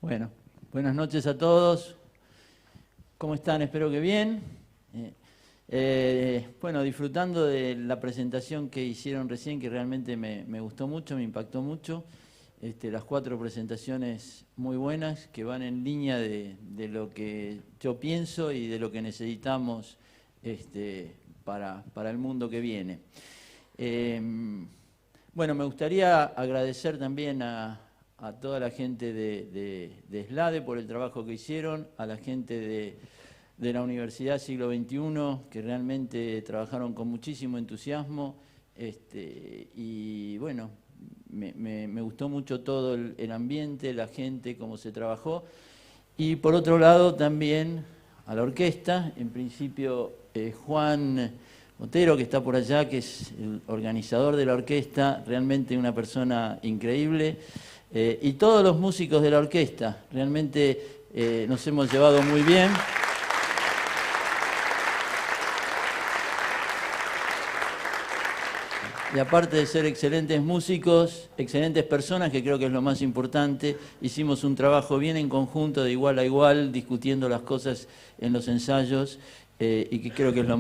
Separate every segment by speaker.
Speaker 1: Bueno, buenas noches a todos. ¿Cómo están? Espero que bien. Bueno, disfrutando de la presentación que hicieron recién, que realmente me gustó mucho, me impactó mucho. Las 4 presentaciones muy buenas que van en línea de lo que yo pienso y de lo que necesitamos para el mundo que viene. Bueno, me gustaría agradecer también a toda la gente de SLADE por el trabajo que hicieron, a la gente de la Universidad Siglo XXI, que realmente trabajaron con muchísimo entusiasmo, y bueno, me gustó mucho todo el ambiente, la gente, cómo se trabajó. Y por otro lado también a la orquesta, en principio Juan Otero, que está por allá, que es el organizador de la orquesta, realmente una persona increíble, y todos los músicos de la orquesta, realmente nos hemos llevado muy bien. Y aparte de ser excelentes músicos, excelentes personas, que creo que es lo más importante, hicimos un trabajo bien en conjunto, de igual a igual, discutiendo las cosas en los ensayos, y que creo que es lo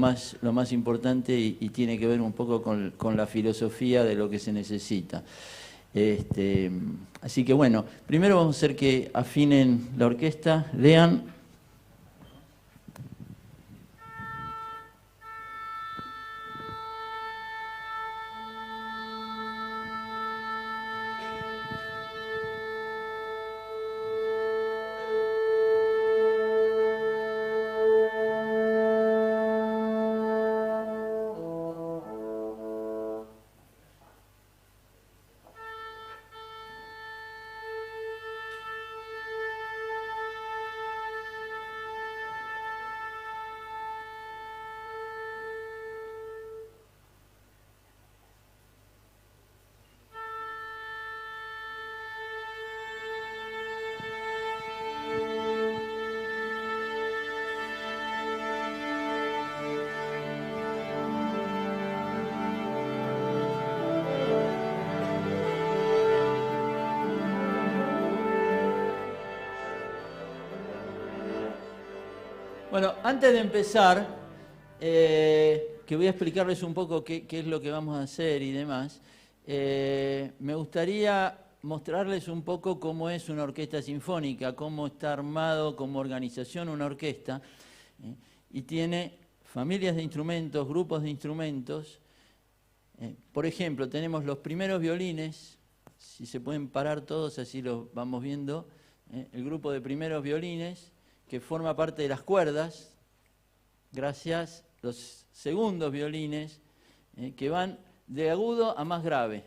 Speaker 1: más importante y tiene que ver un poco con la filosofía de lo que se necesita. Así que bueno, primero vamos a hacer que afinen la orquesta, lean. Bueno, antes de empezar, que voy a explicarles un poco qué es lo que vamos a hacer y demás, me gustaría mostrarles un poco cómo es una orquesta sinfónica, cómo está armado como organización una orquesta, y tiene familias de instrumentos, grupos de instrumentos. Por ejemplo, tenemos los primeros violines, si se pueden parar todos, así los vamos viendo, el grupo de primeros violines, que forma parte de las cuerdas, gracias, los segundos violines, que van de agudo a más grave.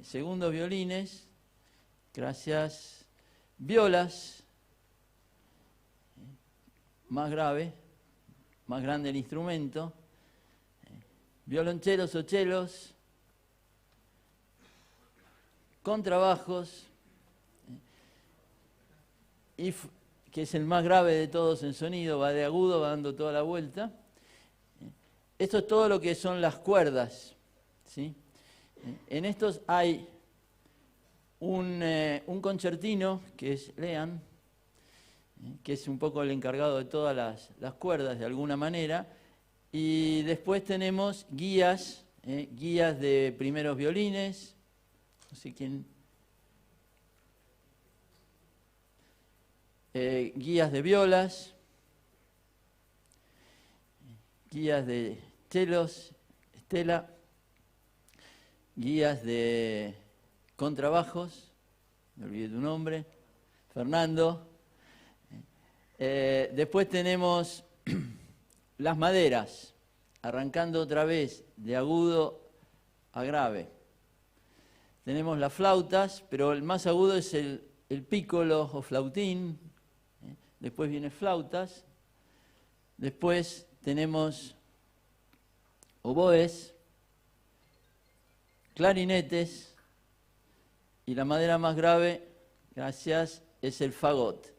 Speaker 1: Segundos violines, gracias, violas, más grave, más grande el instrumento, violonchelos o chelos, contrabajos, y que es el más grave de todos en sonido, va de agudo, va dando toda la vuelta. Esto es todo lo que son las cuerdas, ¿sí? En estos hay un concertino, que es Lean, que es un poco el encargado de todas las cuerdas de alguna manera, y después tenemos guías, guías de primeros violines, no sé quién... guías de violas, guías de chelos, Estela, guías de contrabajos, me olvidé tu nombre, Fernando. Después tenemos las maderas, arrancando otra vez de agudo a grave. Tenemos las flautas, pero el más agudo es el pícolo o flautín. Después viene flautas, después tenemos oboes, clarinetes, y la madera más grave, gracias, es el fagot.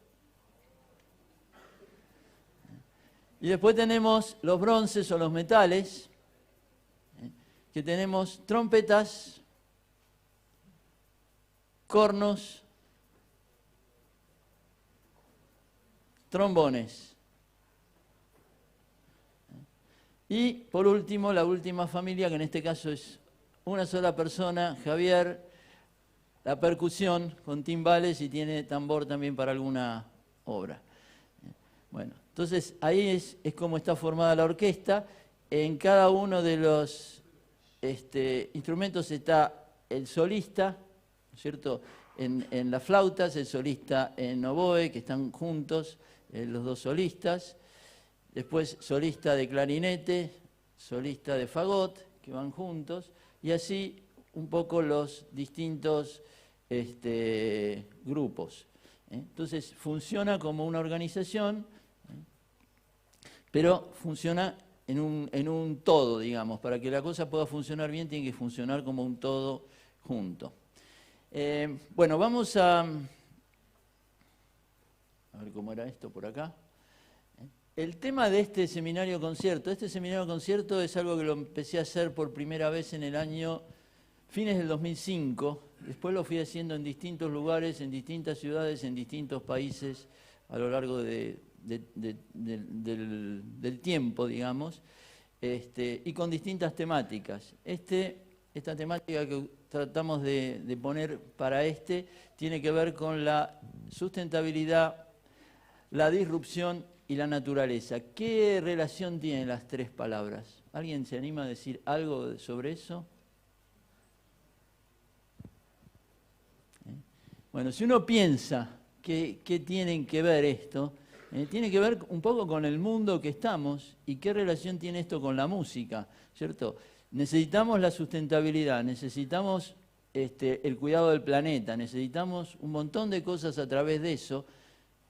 Speaker 1: Y después tenemos los bronces o los metales, que tenemos trompetas, cornos, trombones. Y por último, la última familia, que en este caso es una sola persona, Javier, la percusión con timbales y tiene tambor también para alguna obra. Bueno, entonces ahí es como está formada la orquesta. En cada uno de los instrumentos está el solista, ¿no es cierto? En las flautas, el solista en oboe, que están juntos, los dos solistas. Después solista de clarinete, solista de fagot, que van juntos. Y así un poco los distintos grupos. Entonces funciona como una organización, pero funciona en un todo, digamos. Para que la cosa pueda funcionar bien, tiene que funcionar como un todo junto. Bueno, vamos a ver cómo era esto por acá. El tema de este seminario concierto es algo que lo empecé a hacer por primera vez en el año fines del 2005. Después lo fui haciendo en distintos lugares, en distintas ciudades, en distintos países a lo largo del tiempo, digamos, y con distintas temáticas. Esta temática que tratamos de poner para tiene que ver con la sustentabilidad, la disrupción y la naturaleza. ¿Qué relación tienen las tres palabras? ¿Alguien se anima a decir algo sobre eso? Bueno, si uno piensa qué tienen que ver esto, tiene que ver un poco con el mundo que estamos y qué relación tiene esto con la música, ¿cierto? Necesitamos la sustentabilidad, necesitamos el cuidado del planeta, necesitamos un montón de cosas a través de eso,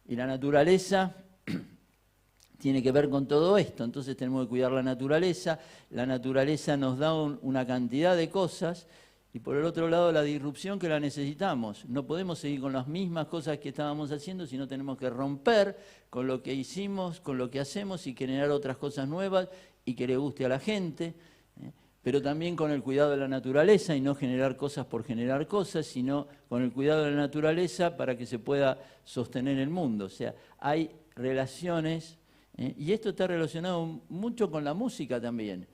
Speaker 1: y la naturaleza tiene que ver con todo esto. Entonces tenemos que cuidar la naturaleza nos da una cantidad de cosas, y por el otro lado la disrupción que la necesitamos. No podemos seguir con las mismas cosas que estábamos haciendo, sino tenemos que romper con lo que hicimos, con lo que hacemos y generar otras cosas nuevas y que le guste a la gente, pero también con el cuidado de la naturaleza y no generar cosas por generar cosas, sino con el cuidado de la naturaleza para que se pueda sostener el mundo. O sea, hay relaciones, y esto está relacionado mucho con la música también,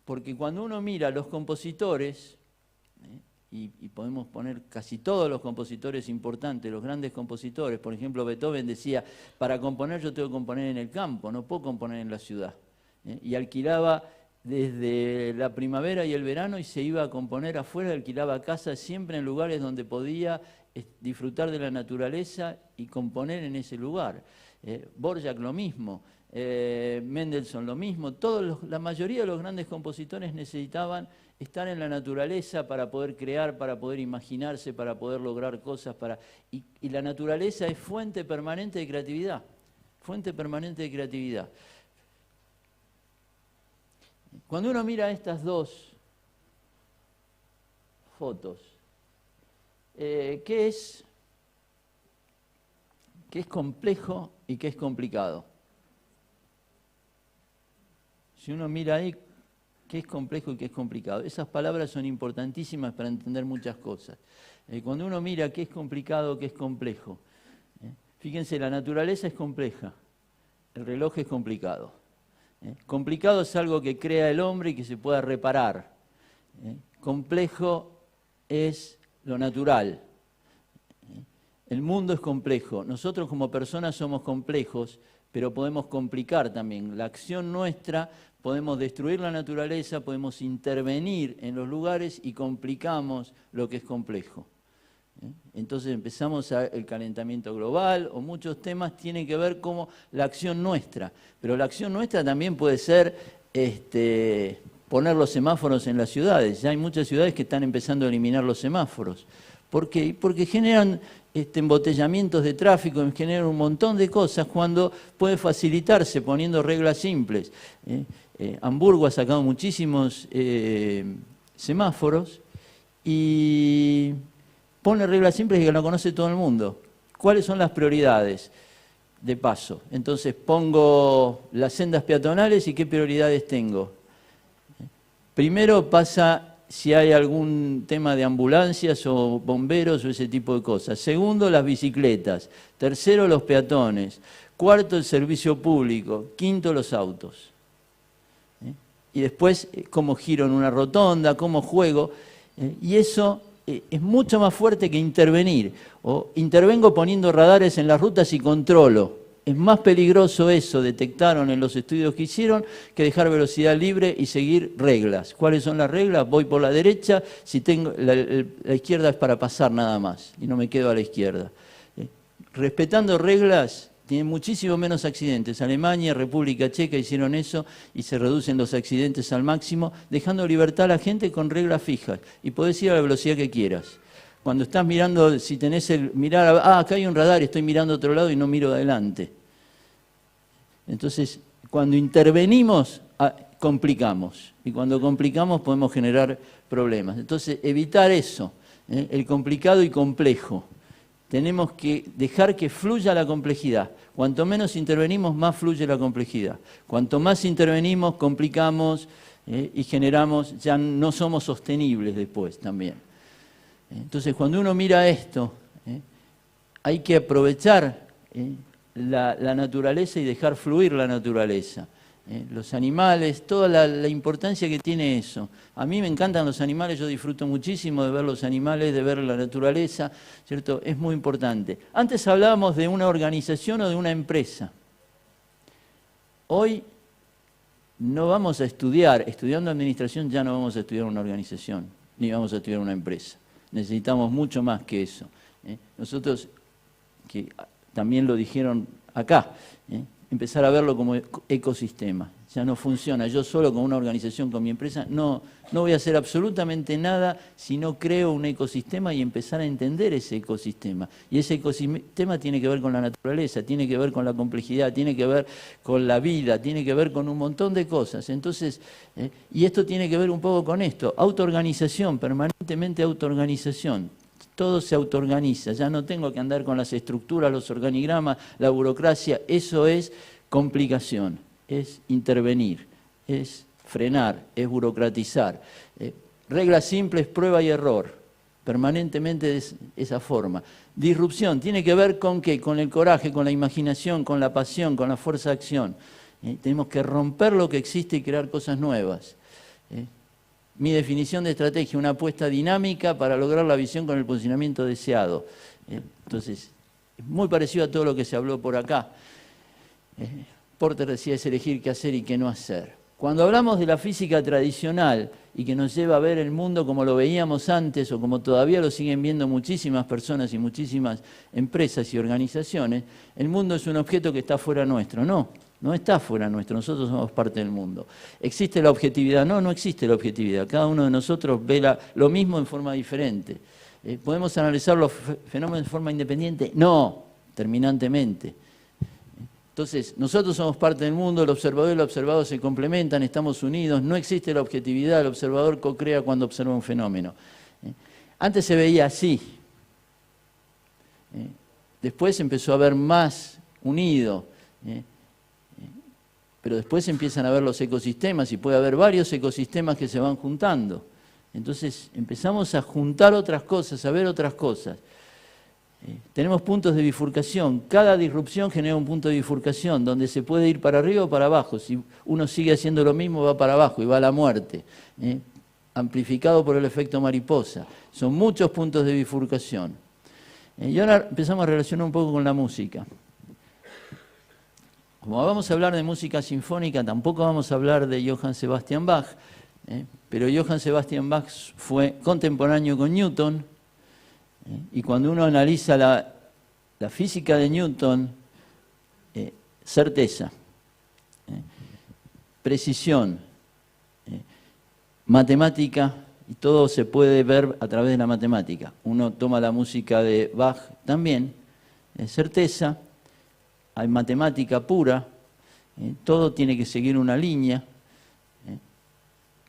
Speaker 1: porque cuando uno mira a los compositores, y podemos poner casi todos los compositores importantes, los grandes compositores, por ejemplo Beethoven decía, para componer yo tengo que componer en el campo, no puedo componer en la ciudad, y alquilaba desde la primavera y el verano y se iba a componer afuera, alquilaba casas siempre en lugares donde podía disfrutar de la naturaleza y componer en ese lugar. Dvořák lo mismo, Mendelssohn lo mismo, la mayoría de los grandes compositores necesitaban estar en la naturaleza para poder crear, para poder imaginarse, para poder lograr cosas, y la naturaleza es fuente permanente de creatividad, fuente permanente de creatividad. Cuando uno mira estas dos fotos, ¿qué es complejo y qué es complicado? Si uno mira ahí, ¿qué es complejo y qué es complicado? Esas palabras son importantísimas para entender muchas cosas. Cuando uno mira qué es complicado, qué es complejo, fíjense, la naturaleza es compleja, el reloj es complicado. Complicado es algo que crea el hombre y que se pueda reparar. Complejo es lo natural. El mundo es complejo. Nosotros como personas somos complejos, pero podemos complicar también. La acción nuestra, podemos destruir la naturaleza, podemos intervenir en los lugares y complicamos lo que es complejo. Entonces empezamos el calentamiento global o muchos temas tienen que ver con la acción nuestra. Pero la acción nuestra también puede ser poner los semáforos en las ciudades. Ya hay muchas ciudades que están empezando a eliminar los semáforos. ¿Por qué? Porque generan embotellamientos de tráfico, generan un montón de cosas cuando puede facilitarse poniendo reglas simples. Hamburgo ha sacado muchísimos semáforos y pone reglas simples que lo conoce todo el mundo. ¿Cuáles son las prioridades de paso? Entonces pongo las sendas peatonales y ¿qué prioridades tengo? Primero pasa si hay algún tema de ambulancias o bomberos o ese tipo de cosas. Segundo, las bicicletas. Tercero, los peatones. Cuarto, el servicio público. Quinto, los autos. Y después, cómo giro en una rotonda, cómo juego. Y eso es mucho más fuerte que intervenir. O intervengo poniendo radares en las rutas y controlo. Es más peligroso eso, detectaron en los estudios que hicieron, que dejar velocidad libre y seguir reglas. ¿Cuáles son las reglas? Voy por la derecha, si tengo la izquierda es para pasar nada más, y no me quedo a la izquierda. Respetando reglas, tienen muchísimo menos accidentes. Alemania, República Checa hicieron eso y se reducen los accidentes al máximo, dejando libertad a la gente con reglas fijas. Y podés ir a la velocidad que quieras. Cuando estás mirando, si tenés el mirar, acá hay un radar, estoy mirando a otro lado y no miro adelante. Entonces, cuando intervenimos, complicamos. Y cuando complicamos podemos generar problemas. Entonces, evitar eso, el complicado y complejo. Tenemos que dejar que fluya la complejidad. Cuanto menos intervenimos, más fluye la complejidad. Cuanto más intervenimos, complicamos y generamos, ya no somos sostenibles después también. Entonces, cuando uno mira esto, hay que aprovechar la naturaleza y dejar fluir la naturaleza. Los animales, toda la importancia que tiene eso. A mí me encantan los animales, yo disfruto muchísimo de ver los animales, de ver la naturaleza, ¿cierto? Es muy importante. Antes hablábamos de una organización o de una empresa. Hoy no vamos a estudiar, estudiando administración ya no vamos a estudiar una organización, ni vamos a estudiar una empresa. Necesitamos mucho más que eso. Nosotros, que también lo dijeron acá, empezar a verlo como ecosistema. Ya no funciona. Yo solo con una organización, con mi empresa, no voy a hacer absolutamente nada si no creo un ecosistema y empezar a entender ese ecosistema. Y ese ecosistema tiene que ver con la naturaleza, tiene que ver con la complejidad, tiene que ver con la vida, tiene que ver con un montón de cosas. Entonces, y esto tiene que ver un poco con esto, autoorganización, permanentemente autoorganización. Todo se autoorganiza, ya no tengo que andar con las estructuras, los organigramas, la burocracia, eso es complicación, es intervenir, es frenar, es burocratizar. Reglas simples, prueba y error, permanentemente de esa forma. Disrupción, tiene que ver con ¿qué? Con el coraje, con la imaginación, con la pasión, con la fuerza de acción. Tenemos que romper lo que existe y crear cosas nuevas. Mi definición de estrategia, una apuesta dinámica para lograr la visión con el posicionamiento deseado. Entonces, es muy parecido a todo lo que se habló por acá. Porter decía, es elegir qué hacer y qué no hacer. Cuando hablamos de la física tradicional y que nos lleva a ver el mundo como lo veíamos antes o como todavía lo siguen viendo muchísimas personas y muchísimas empresas y organizaciones, el mundo es un objeto que está fuera nuestro. No está fuera nuestro, nosotros somos parte del mundo. ¿Existe la objetividad? No existe la objetividad. Cada uno de nosotros ve lo mismo en forma diferente. ¿Podemos analizar los fenómenos de forma independiente? No, terminantemente. Entonces, nosotros somos parte del mundo, el observador y el observado se complementan, estamos unidos, no existe la objetividad, el observador co-crea cuando observa un fenómeno. Antes se veía así. Después empezó a ver más unido. Pero después empiezan a ver los ecosistemas y puede haber varios ecosistemas que se van juntando. Entonces empezamos a juntar otras cosas, a ver otras cosas. Tenemos puntos de bifurcación. Cada disrupción genera un punto de bifurcación donde se puede ir para arriba o para abajo. Si uno sigue haciendo lo mismo, va para abajo y va a la muerte. Amplificado por el efecto mariposa. Son muchos puntos de bifurcación. Y ahora empezamos a relacionar un poco con la música. Como vamos a hablar de música sinfónica, tampoco vamos a hablar de Johann Sebastian Bach, pero Johann Sebastian Bach fue contemporáneo con Newton, y cuando uno analiza la física de Newton, certeza, precisión, matemática, y todo se puede ver a través de la matemática. Uno toma la música de Bach también, certeza, hay matemática pura, todo tiene que seguir una línea,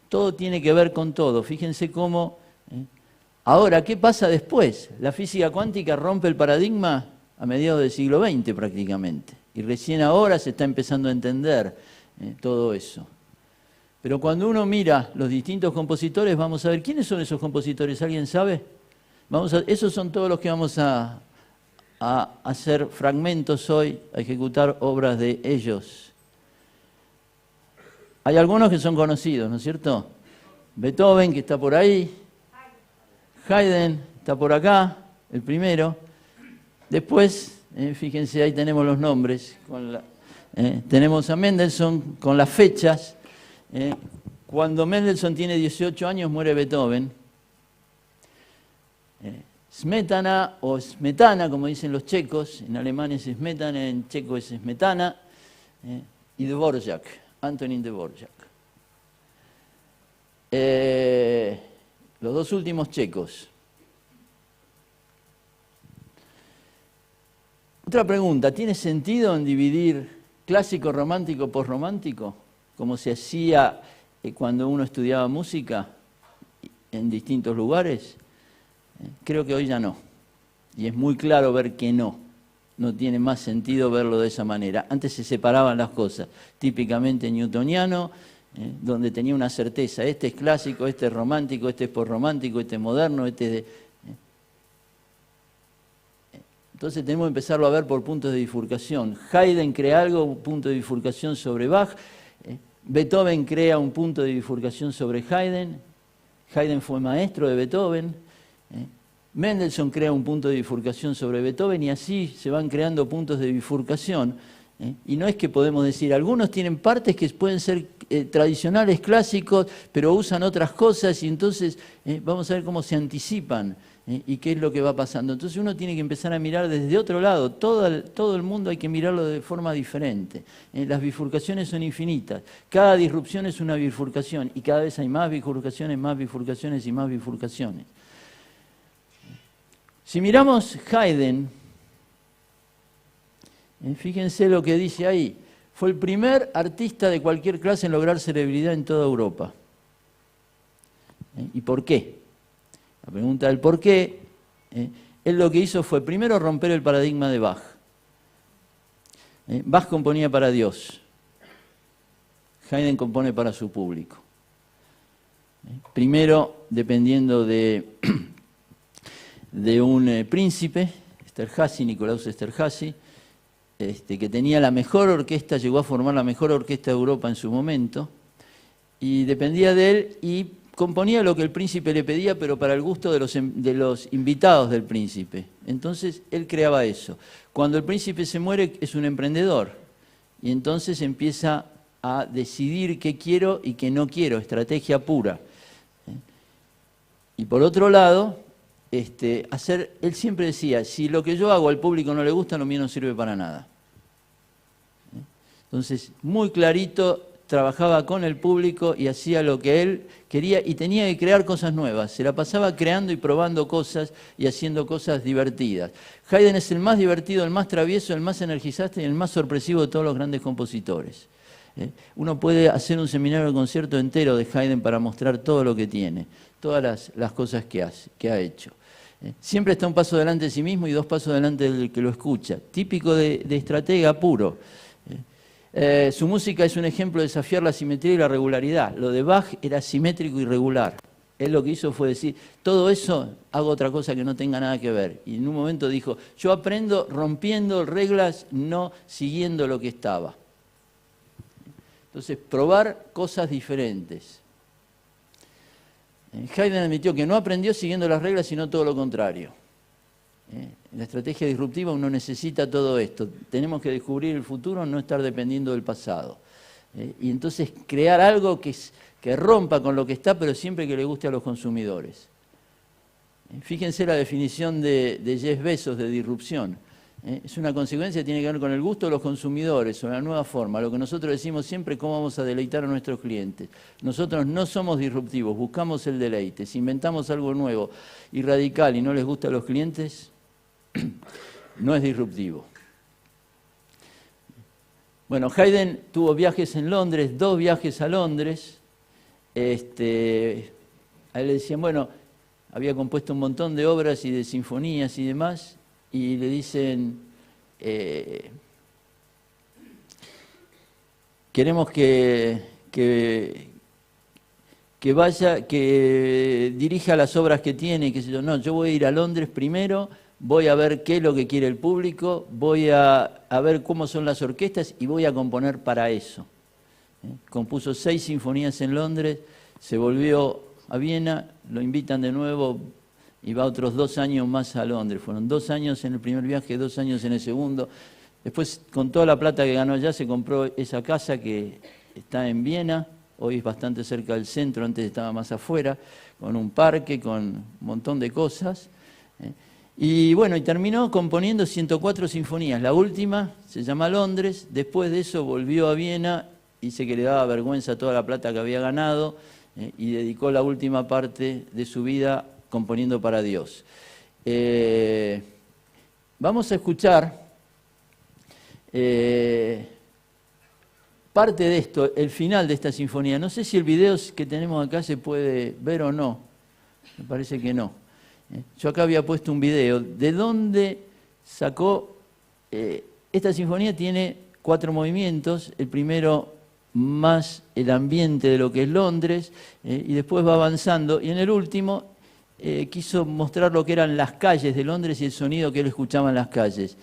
Speaker 1: todo tiene que ver con todo. Fíjense cómo... Ahora, ¿qué pasa después? La física cuántica rompe el paradigma a mediados del siglo XX prácticamente, y recién ahora se está empezando a entender todo eso. Pero cuando uno mira los distintos compositores, vamos a ver, ¿quiénes son esos compositores? ¿Alguien sabe? Esos son todos los que vamos a hacer fragmentos hoy, a ejecutar obras de ellos. Hay algunos que son conocidos, ¿no es cierto? Beethoven, que está por ahí. Haydn, está por acá, el primero. Después, fíjense, ahí tenemos los nombres. Tenemos a Mendelssohn con las fechas. Cuando Mendelssohn tiene 18 años muere Beethoven. Smetana o Smetana, como dicen los checos, en alemán es Smetana, en checo es Smetana, y Dvorak, Antonín Dvorak. Los dos últimos checos. Otra pregunta, ¿tiene sentido en dividir clásico, romántico, posromántico? Como se hacía cuando uno estudiaba música en distintos lugares. Creo que hoy ya no. Y es muy claro ver que no. No tiene más sentido verlo de esa manera. Antes se separaban las cosas. Típicamente newtoniano, donde tenía una certeza. Este es clásico, este es romántico, este es posromántico, este es moderno, este es de... Entonces tenemos que empezarlo a ver por puntos de bifurcación. Haydn crea algo, un punto de bifurcación sobre Bach. Beethoven crea un punto de bifurcación sobre Haydn. Haydn fue maestro de Beethoven. Mendelssohn crea un punto de bifurcación sobre Beethoven y así se van creando puntos de bifurcación. Y no es que podemos decir, algunos tienen partes que pueden ser tradicionales, clásicos, pero usan otras cosas y entonces vamos a ver cómo se anticipan y qué es lo que va pasando. Entonces uno tiene que empezar a mirar desde otro lado, todo el mundo hay que mirarlo de forma diferente. Las bifurcaciones son infinitas, cada disrupción es una bifurcación y cada vez hay más bifurcaciones y más bifurcaciones. Si miramos Haydn, fíjense lo que dice ahí, fue el primer artista de cualquier clase en lograr celebridad en toda Europa. ¿Y por qué? La pregunta del por qué, él lo que hizo fue primero romper el paradigma de Bach. Bach componía para Dios, Haydn compone para su público. Primero, dependiendo de un príncipe, Esterházy, Nicolaus Esterházy, que tenía la mejor orquesta, llegó a formar la mejor orquesta de Europa en su momento, y dependía de él y componía lo que el príncipe le pedía, pero para el gusto de los invitados del príncipe. Entonces él creaba eso. Cuando el príncipe se muere es un emprendedor, y entonces empieza a decidir qué quiero y qué no quiero, estrategia pura. Y por otro lado, él siempre decía, si lo que yo hago al público no le gusta, lo mío no sirve para nada. Entonces, muy clarito, trabajaba con el público y hacía lo que él quería y tenía que crear cosas nuevas. Se la pasaba creando y probando cosas y haciendo cosas divertidas. Haydn es el más divertido, el más travieso, el más energizante y el más sorpresivo de todos los grandes compositores. Uno puede hacer un seminario de concierto entero de Haydn para mostrar todo lo que tiene, todas las cosas que ha hecho. Siempre está un paso delante de sí mismo y dos pasos delante del que lo escucha. Típico de estratega puro. Su música es un ejemplo de desafiar la simetría y la regularidad. Lo de Bach era simétrico y regular. Él lo que hizo fue decir, todo eso hago otra cosa que no tenga nada que ver. Y en un momento dijo, yo aprendo rompiendo reglas, no siguiendo lo que estaba. Entonces, probar cosas diferentes. Haydn admitió que no aprendió siguiendo las reglas, sino todo lo contrario. En la estrategia disruptiva uno necesita todo esto. Tenemos que descubrir el futuro, no estar dependiendo del pasado. Y entonces crear algo que rompa con lo que está, pero siempre que le guste a los consumidores. Fíjense la definición de Jeff Bezos de disrupción. Es una consecuencia que tiene que ver con el gusto de los consumidores, o la nueva forma. Lo que nosotros decimos siempre, cómo vamos a deleitar a nuestros clientes. Nosotros no somos disruptivos, buscamos el deleite. Si inventamos algo nuevo y radical y no les gusta a los clientes, no es disruptivo. Bueno, Haydn tuvo viajes en Londres, 2 viajes a Londres. A él le decían, bueno, había compuesto un montón de obras y de sinfonías y demás, y le dicen, queremos que que vaya, que dirija las obras que tiene, qué sé yo. No, yo voy a ir a Londres primero, voy a ver qué es lo que quiere el público, voy a ver cómo son las orquestas y voy a componer para eso. Compuso 6 sinfonías en Londres, se volvió a Viena, lo invitan de nuevo y va otros 2 años más a Londres. Fueron 2 años en el primer viaje, 2 años en el segundo. Después, con toda la plata que ganó allá, se compró esa casa que está en Viena. Hoy es bastante cerca del centro, antes estaba más afuera, con un parque, con un montón de cosas. Y bueno, y terminó componiendo 104 sinfonías. La última se llama Londres, después de eso volvió a Viena, dice que le daba vergüenza toda la plata que había ganado y dedicó la última parte de su vida componiendo para Dios. Vamos a escuchar parte de esto, el final de esta sinfonía. No sé si el video que tenemos acá se puede ver o no. Me parece que no. Yo acá había puesto un video. ¿De dónde sacó? Esta sinfonía tiene 4 movimientos. El primero más el ambiente de lo que es Londres, y después va avanzando. Y en el último quiso mostrar lo que eran las calles de Londres y el sonido que él escuchaba en las calles.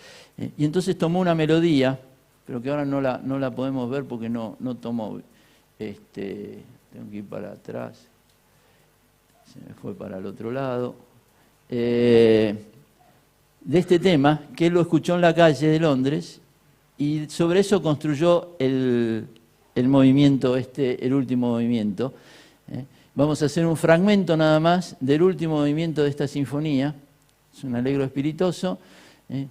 Speaker 1: Y entonces tomó una melodía, pero que ahora no la podemos ver porque no tomó. Tengo que ir para atrás. Se me fue para el otro lado. De este tema, que él lo escuchó en la calle de Londres, y sobre eso construyó el movimiento, el último movimiento. Vamos a hacer un fragmento nada más del último movimiento de esta sinfonía. Es un allegro espiritoso,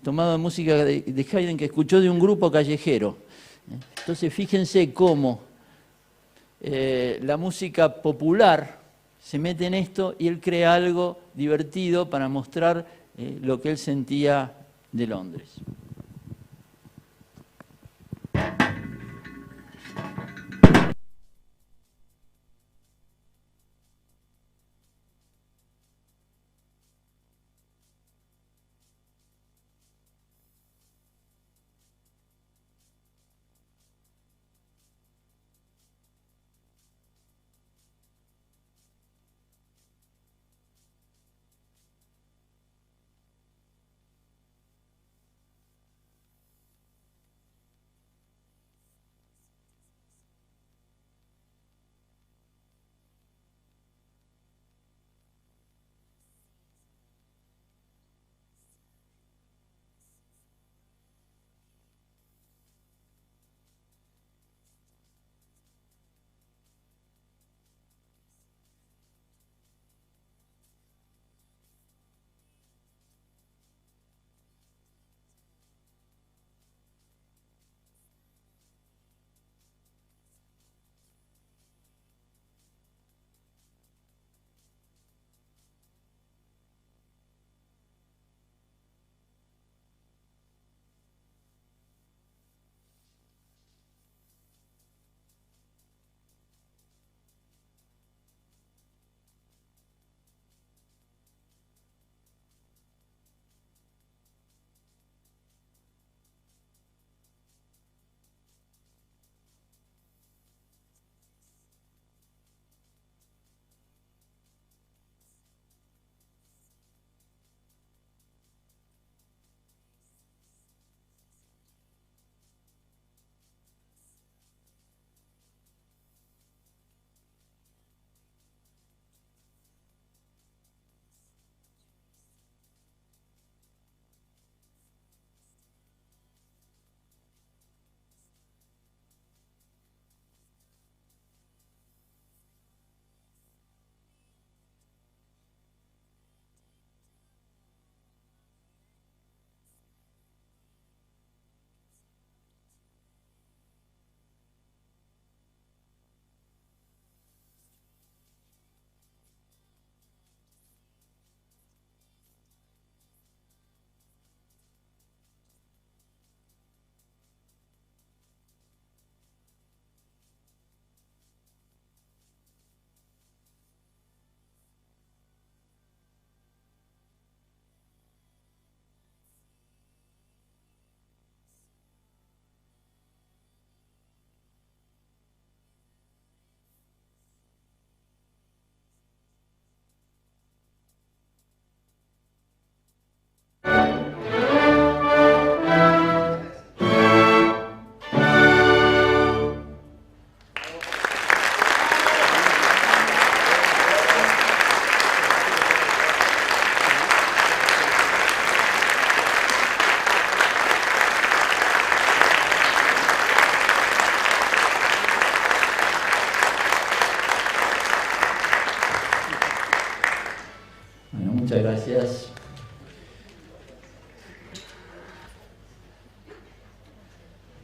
Speaker 1: tomado de música de Haydn, que escuchó de un grupo callejero. Entonces fíjense cómo la música popular se mete en esto y él crea algo divertido para mostrar lo que él sentía de Londres.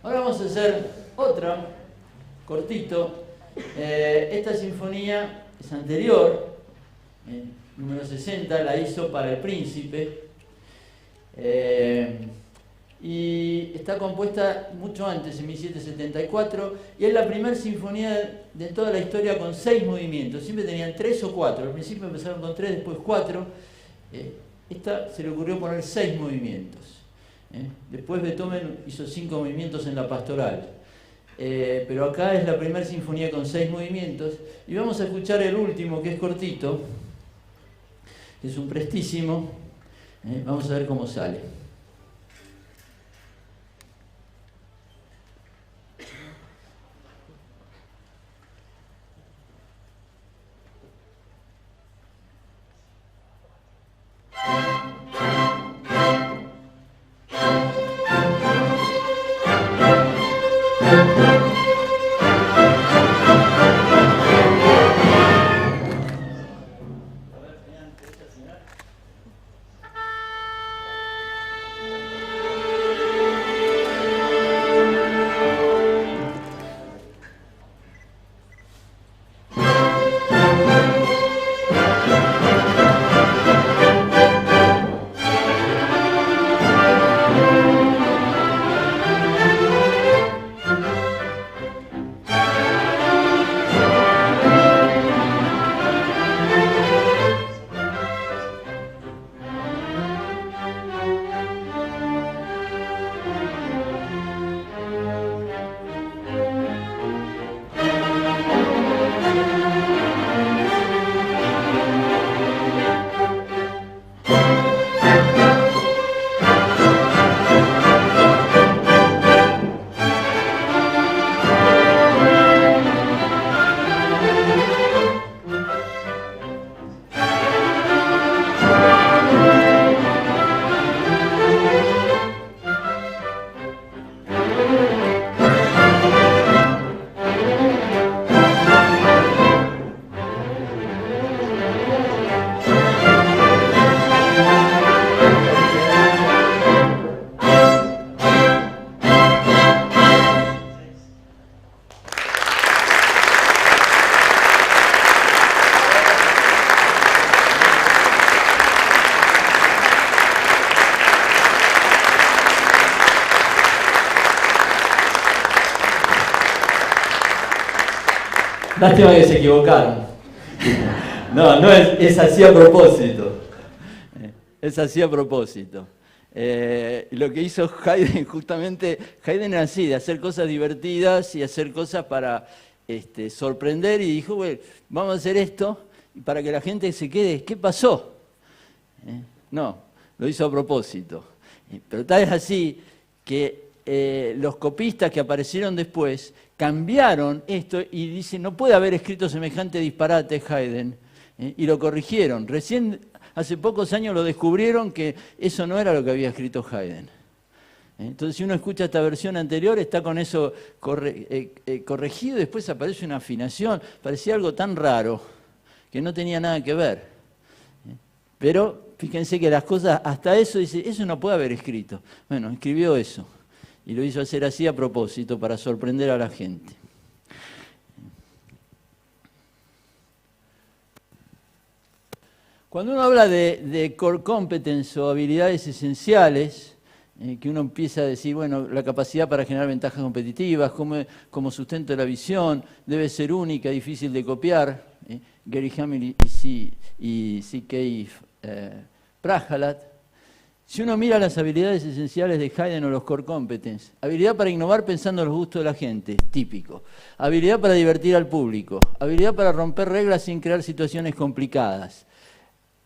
Speaker 1: Ahora vamos a hacer otra, cortito. Esta sinfonía es anterior, número 60, la hizo para el príncipe. Y está compuesta mucho antes, en 1774, y es la primera sinfonía de toda la historia con 6 movimientos. Siempre tenían 3 o 4, al principio empezaron con 3, después 4. Esta se le ocurrió poner 6 movimientos. Después Beethoven hizo 5 movimientos en la pastoral. Pero acá es la primera sinfonía con 6 movimientos, y vamos a escuchar el último, que es cortito, que es un prestísimo. Vamos a ver cómo sale. Lástima que se equivocaron. No es así a propósito. Es así a propósito. Lo que hizo Haydn, justamente, Haydn era así, de hacer cosas divertidas y hacer cosas para sorprender, y dijo, bueno, vamos a hacer esto para que la gente se quede, ¿qué pasó? No, lo hizo a propósito. Pero tal es así que los copistas que aparecieron después cambiaron esto y dicen, no puede haber escrito semejante disparate Haydn, y lo corrigieron. Recién, hace pocos años lo descubrieron que eso no era lo que había escrito Haydn. Entonces, si uno escucha esta versión anterior, está con eso corregido, y después aparece una afinación, parecía algo tan raro que no tenía nada que ver. Pero fíjense que las cosas, hasta eso dice, eso no puede haber escrito. Bueno, escribió eso. Y lo hizo hacer así a propósito, para sorprender a la gente. Cuando uno habla de core competence o habilidades esenciales, que uno empieza a decir, bueno, la capacidad para generar ventajas competitivas, como sustento de la visión, debe ser única, difícil de copiar. Gary Hamel y C.K. Prahalat. Si uno mira las habilidades esenciales de Haydn o los core competence, habilidad para innovar pensando en los gustos de la gente, típico. Habilidad para divertir al público. Habilidad para romper reglas sin crear situaciones complicadas.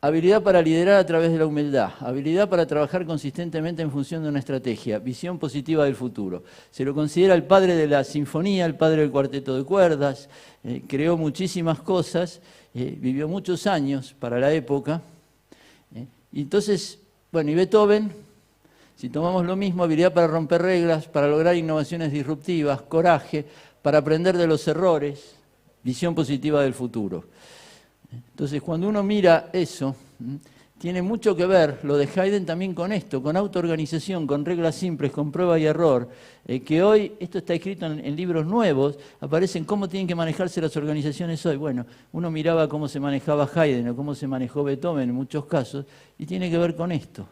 Speaker 1: Habilidad para liderar a través de la humildad. Habilidad para trabajar consistentemente en función de una estrategia. Visión positiva del futuro. Se lo considera el padre de la sinfonía, el padre del cuarteto de cuerdas. Creó muchísimas cosas. Vivió muchos años para la época. Y entonces, bueno, y Beethoven, si tomamos lo mismo, habilidad para romper reglas, para lograr innovaciones disruptivas, coraje, para aprender de los errores, visión positiva del futuro. Entonces, cuando uno mira eso, tiene mucho que ver lo de Haydn también con esto, con autoorganización, con reglas simples, con prueba y error, que hoy, esto está escrito en libros nuevos, aparecen cómo tienen que manejarse las organizaciones hoy. Bueno, uno miraba cómo se manejaba Haydn o cómo se manejó Beethoven en muchos casos, y tiene que ver con esto.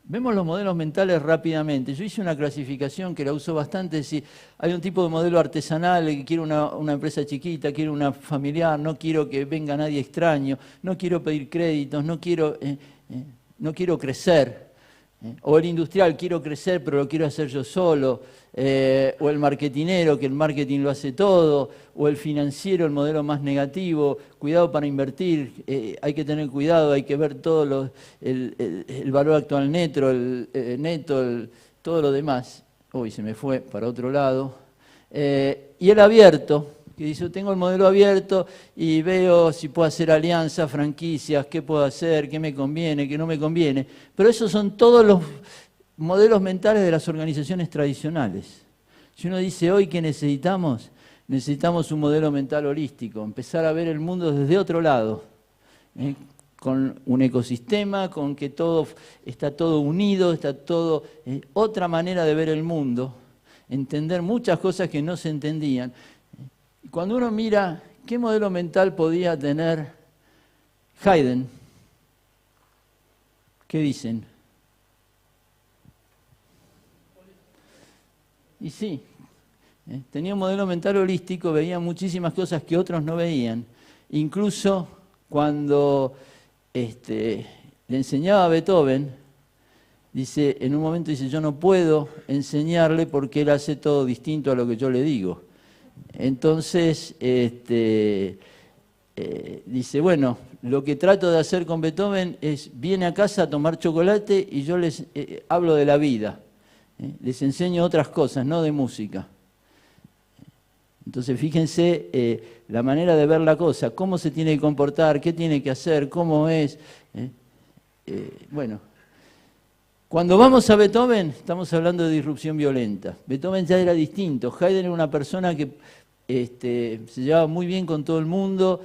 Speaker 1: Vemos los modelos mentales rápidamente. Yo hice una clasificación que la uso bastante, es decir, hay un tipo de modelo artesanal que quiere una empresa chiquita, quiere una familiar, no quiero que venga nadie extraño, no quiero pedir créditos, no quiero crecer. O el industrial, quiero crecer pero lo quiero hacer yo solo. O el marketinero, que el marketing lo hace todo. O el financiero, el modelo más negativo. Cuidado para invertir, hay que tener cuidado, hay que ver todo el valor actual neto, todo lo demás. Uy, se me fue para otro lado. Y el abierto, que dice, tengo el modelo abierto y veo si puedo hacer alianzas, franquicias, qué puedo hacer, qué me conviene, qué no me conviene. Pero esos son todos los modelos mentales de las organizaciones tradicionales. Si uno dice hoy qué necesitamos, necesitamos un modelo mental holístico, empezar a ver el mundo desde otro lado, con un ecosistema, con que está todo unido, está todo, otra manera de ver el mundo, entender muchas cosas que no se entendían. Cuando uno mira qué modelo mental podía tener Haydn, ¿qué dicen? Y sí, tenía un modelo mental holístico, veía muchísimas cosas que otros no veían. Incluso cuando le enseñaba a Beethoven, dice, en un momento dice, yo no puedo enseñarle porque él hace todo distinto a lo que yo le digo. Entonces, dice, bueno, lo que trato de hacer con Beethoven es, viene a casa a tomar chocolate y yo les hablo de la vida, les enseño otras cosas, no de música. Entonces, fíjense la manera de ver la cosa, cómo se tiene que comportar, qué tiene que hacer, cómo es. Bueno, cuando vamos a Beethoven, estamos hablando de disrupción violenta. Beethoven ya era distinto. Haydn era una persona que se llevaba muy bien con todo el mundo,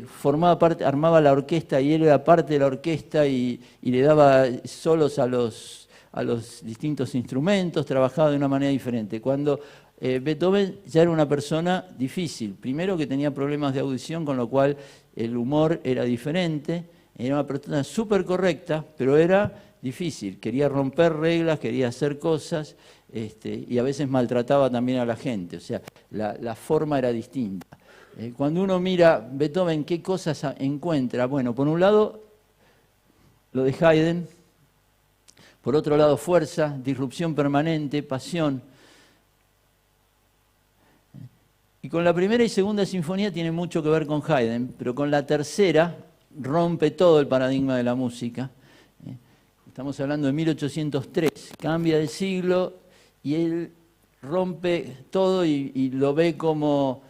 Speaker 1: formaba parte, armaba la orquesta y él era parte de la orquesta y le daba solos a los distintos instrumentos, trabajaba de una manera diferente. Cuando Beethoven ya era una persona difícil. Primero que tenía problemas de audición, con lo cual el humor era diferente. Era una persona súper correcta, pero era difícil. Quería romper reglas, quería hacer cosas y a veces maltrataba también a la gente. O sea, la forma era distinta. Cuando uno mira Beethoven, ¿qué cosas encuentra? Bueno, por un lado, lo de Haydn. Por otro lado, fuerza, disrupción permanente, pasión. Y con la primera y segunda sinfonía tiene mucho que ver con Haydn, pero con la tercera rompe todo el paradigma de la música. Estamos hablando de 1803, cambia de siglo y él rompe todo y lo ve como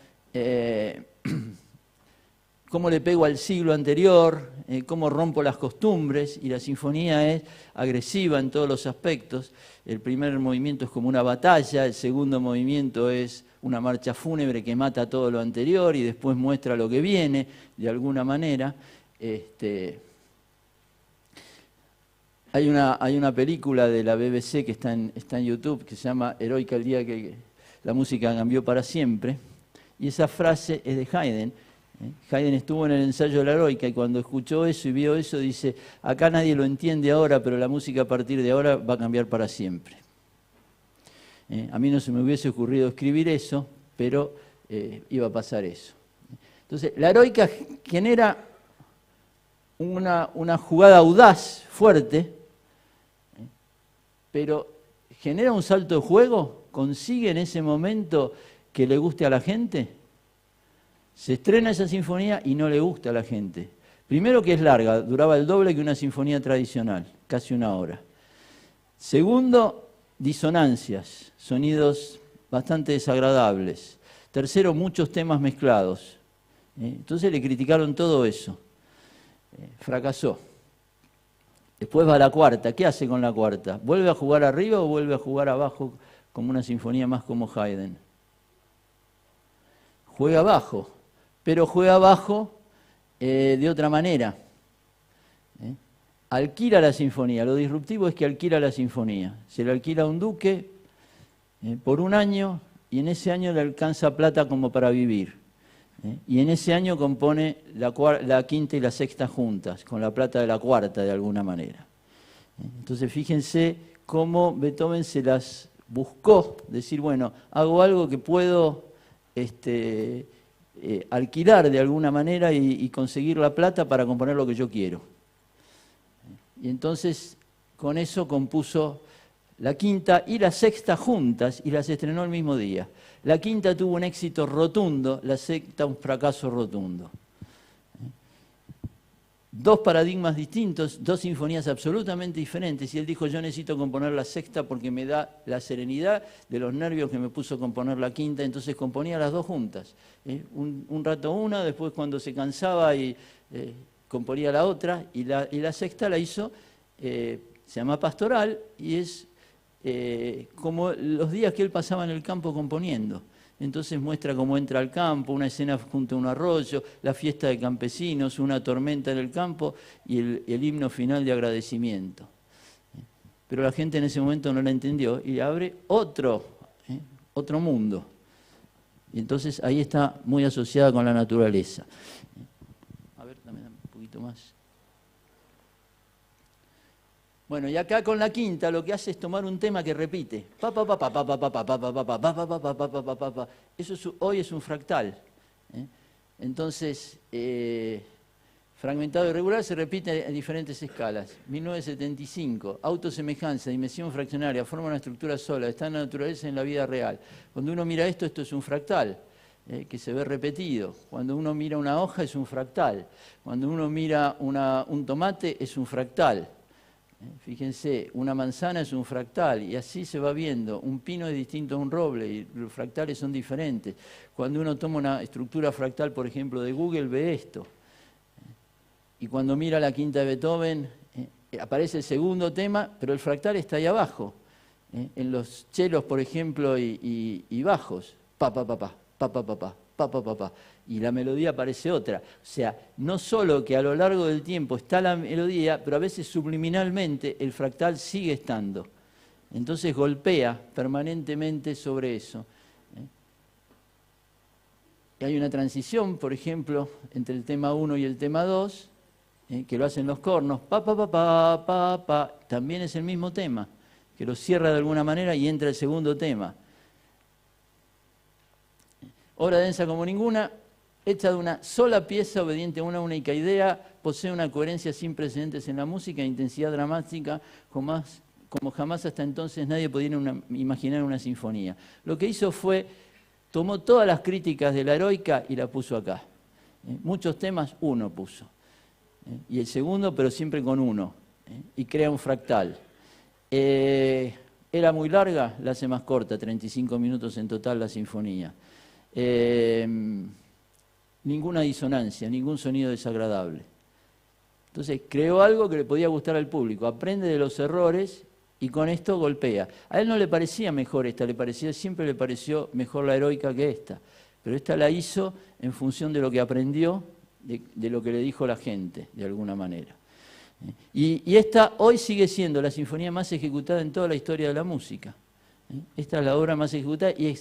Speaker 1: cómo le pego al siglo anterior, cómo rompo las costumbres, y la sinfonía es agresiva en todos los aspectos. El primer movimiento es como una batalla, el segundo movimiento es una marcha fúnebre que mata todo lo anterior y después muestra lo que viene, de alguna manera. Hay una película de la BBC que está en YouTube que se llama Heroica el día que la música cambió para siempre, y esa frase es de Haydn. Haydn estuvo en el ensayo de la Heroica y cuando escuchó eso y vio eso dice, acá nadie lo entiende ahora, pero la música a partir de ahora va a cambiar para siempre. A mí no se me hubiese ocurrido escribir eso, pero iba a pasar eso. Entonces, la Heroica genera una jugada audaz, fuerte, pero genera un salto de juego, consigue en ese momento que le guste a la gente. Se estrena esa sinfonía y no le gusta a la gente. Primero que es larga, duraba el doble que una sinfonía tradicional, casi una hora. Segundo, disonancias, sonidos bastante desagradables. Tercero, muchos temas mezclados. Entonces le criticaron todo eso. Fracasó. Después va a la cuarta. ¿Qué hace con la cuarta? ¿Vuelve a jugar arriba o vuelve a jugar abajo como una sinfonía más como Haydn? Juega abajo, pero juega abajo de otra manera. Alquila la sinfonía. Lo disruptivo es que alquila la sinfonía. Se le alquila a un duque por un año y en ese año le alcanza plata como para vivir. Y en ese año compone la quinta y la sexta juntas, con la plata de la cuarta de alguna manera. Entonces fíjense cómo Beethoven se las buscó, decir, bueno, hago algo que puedo alquilar de alguna manera y conseguir la plata para componer lo que yo quiero. Y entonces con eso compuso la quinta y la sexta juntas y las estrenó el mismo día. La quinta tuvo un éxito rotundo, la sexta un fracaso rotundo. Dos paradigmas distintos, dos sinfonías absolutamente diferentes. Y él dijo, yo necesito componer la sexta porque me da la serenidad de los nervios que me puso componer la quinta. Entonces componía las dos juntas. Un rato una, después cuando se cansaba y componía la otra. Y la sexta la hizo, se llama Pastoral, y es como los días que él pasaba en el campo componiendo. Entonces muestra cómo entra al campo, una escena junto a un arroyo, la fiesta de campesinos, una tormenta en el campo y el himno final de agradecimiento. Pero la gente en ese momento no la entendió y abre otro mundo. Y entonces ahí está muy asociada con la naturaleza. A ver, dame un poquito más. Bueno, y acá con la quinta lo que hace es tomar un tema que repite. Eso hoy es un fractal. Entonces, fragmentado irregular se repite en diferentes escalas. 1975, autosemejanza, dimensión fraccionaria, forma una estructura sola, está en la naturaleza y en la vida real. Cuando uno mira esto es un fractal, que se ve repetido. Cuando uno mira una hoja es un fractal. Cuando uno mira un tomate es un fractal. Fíjense, una manzana es un fractal y así se va viendo. Un pino es distinto a un roble y los fractales son diferentes. Cuando uno toma una estructura fractal, por ejemplo, de Google, ve esto. Y cuando mira la quinta de Beethoven, aparece el segundo tema, pero el fractal está ahí abajo. En los chelos, por ejemplo, y bajos. Pa, pa, pa, pa, pa, pa, pa, pa, pa, pa, pa, pa. Y la melodía parece otra. O sea, no solo que a lo largo del tiempo está la melodía, pero a veces subliminalmente el fractal sigue estando. Entonces golpea permanentemente sobre eso. Y hay una transición, por ejemplo, entre el tema 1 y el tema 2, que lo hacen los cornos, pa, pa, pa, pa, pa, pa. También es el mismo tema, que lo cierra de alguna manera y entra el segundo tema. Obra densa como ninguna, hecha de una sola pieza, obediente a una única idea, posee una coherencia sin precedentes en la música e intensidad dramática como jamás hasta entonces nadie pudiera imaginar una sinfonía. Lo que hizo fue, tomó todas las críticas de la heroica y la puso acá. Muchos temas, uno puso. Y el segundo, pero siempre con uno. Y crea un fractal. Era muy larga, la hace más corta, 35 minutos en total la sinfonía. Ninguna disonancia, ningún sonido desagradable. Entonces creó algo que le podía gustar al público, aprende de los errores y con esto golpea. A él no le parecía mejor esta, siempre le pareció mejor la heroica que esta, pero esta la hizo en función de lo que aprendió, de lo que le dijo la gente, de alguna manera. Y esta hoy sigue siendo la sinfonía más ejecutada en toda la historia de la música. Esta es la obra más ejecutada y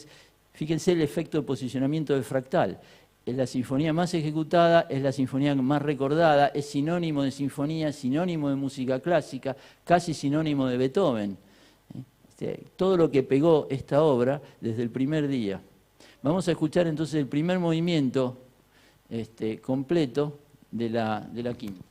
Speaker 1: fíjense el efecto de posicionamiento del fractal. Es la sinfonía más ejecutada, es la sinfonía más recordada, es sinónimo de sinfonía, sinónimo de música clásica, casi sinónimo de Beethoven. Todo lo que pegó esta obra desde el primer día. Vamos a escuchar entonces el primer movimiento completo de la quinta.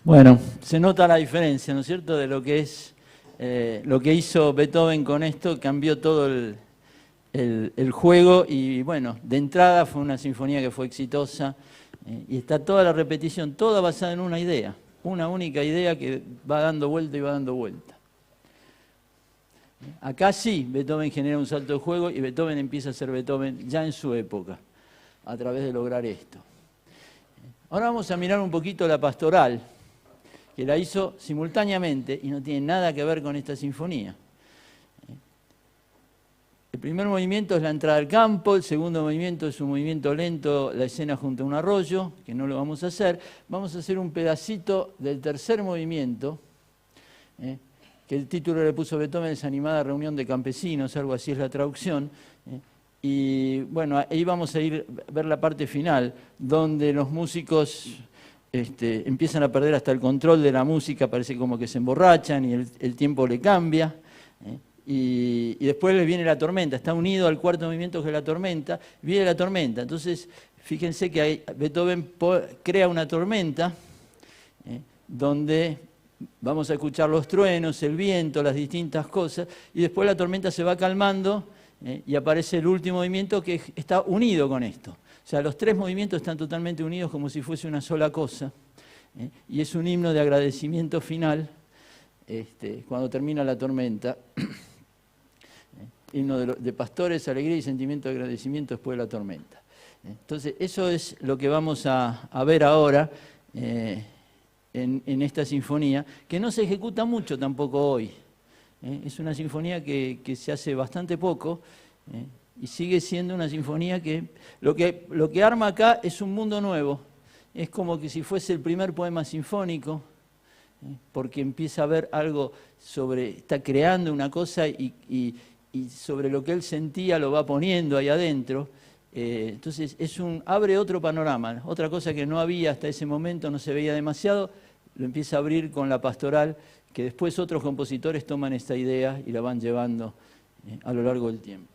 Speaker 1: Bueno, se nota la diferencia, ¿no es cierto?, de lo que es lo que hizo Beethoven con esto, cambió todo el juego y bueno, de entrada fue una sinfonía que fue exitosa y está toda la repetición, toda basada en una idea, una única idea que va dando vuelta y va dando vuelta. Acá sí, Beethoven genera un salto de juego y Beethoven empieza a ser Beethoven ya en su época, a través de lograr esto. Ahora vamos a mirar un poquito la pastoral, que la hizo simultáneamente y no tiene nada que ver con esta sinfonía. El primer movimiento es la entrada al campo, el segundo movimiento es un movimiento lento, la escena junto a un arroyo, que no lo vamos a hacer. Vamos a hacer un pedacito del tercer movimiento, que el título le puso Beethoven, Desanimada Reunión de Campesinos, algo así es la traducción. Y bueno, ahí vamos a ver la parte final, donde los músicos empiezan a perder hasta el control de la música, parece como que se emborrachan y el tiempo le cambia. Y después les viene la tormenta, está unido al cuarto movimiento que es la tormenta, viene la tormenta. Entonces, fíjense que Beethoven crea una tormenta donde vamos a escuchar los truenos, el viento, las distintas cosas, y después la tormenta se va calmando y aparece el último movimiento que está unido con esto. O sea, los tres movimientos están totalmente unidos como si fuese una sola cosa, y es un himno de agradecimiento final cuando termina la tormenta. Himno de pastores, alegría y sentimiento de agradecimiento después de la tormenta. Entonces, eso es lo que vamos a ver ahora en esta sinfonía, que no se ejecuta mucho tampoco hoy. Es una sinfonía que se hace bastante poco, y sigue siendo una sinfonía que lo que arma acá es un mundo nuevo. Es como que si fuese el primer poema sinfónico, porque empieza a ver algo está creando una cosa y sobre lo que él sentía lo va poniendo ahí adentro. Entonces abre otro panorama, otra cosa que no había hasta ese momento, no se veía demasiado, lo empieza a abrir con la pastoral, que después otros compositores toman esta idea y la van llevando a lo largo del tiempo.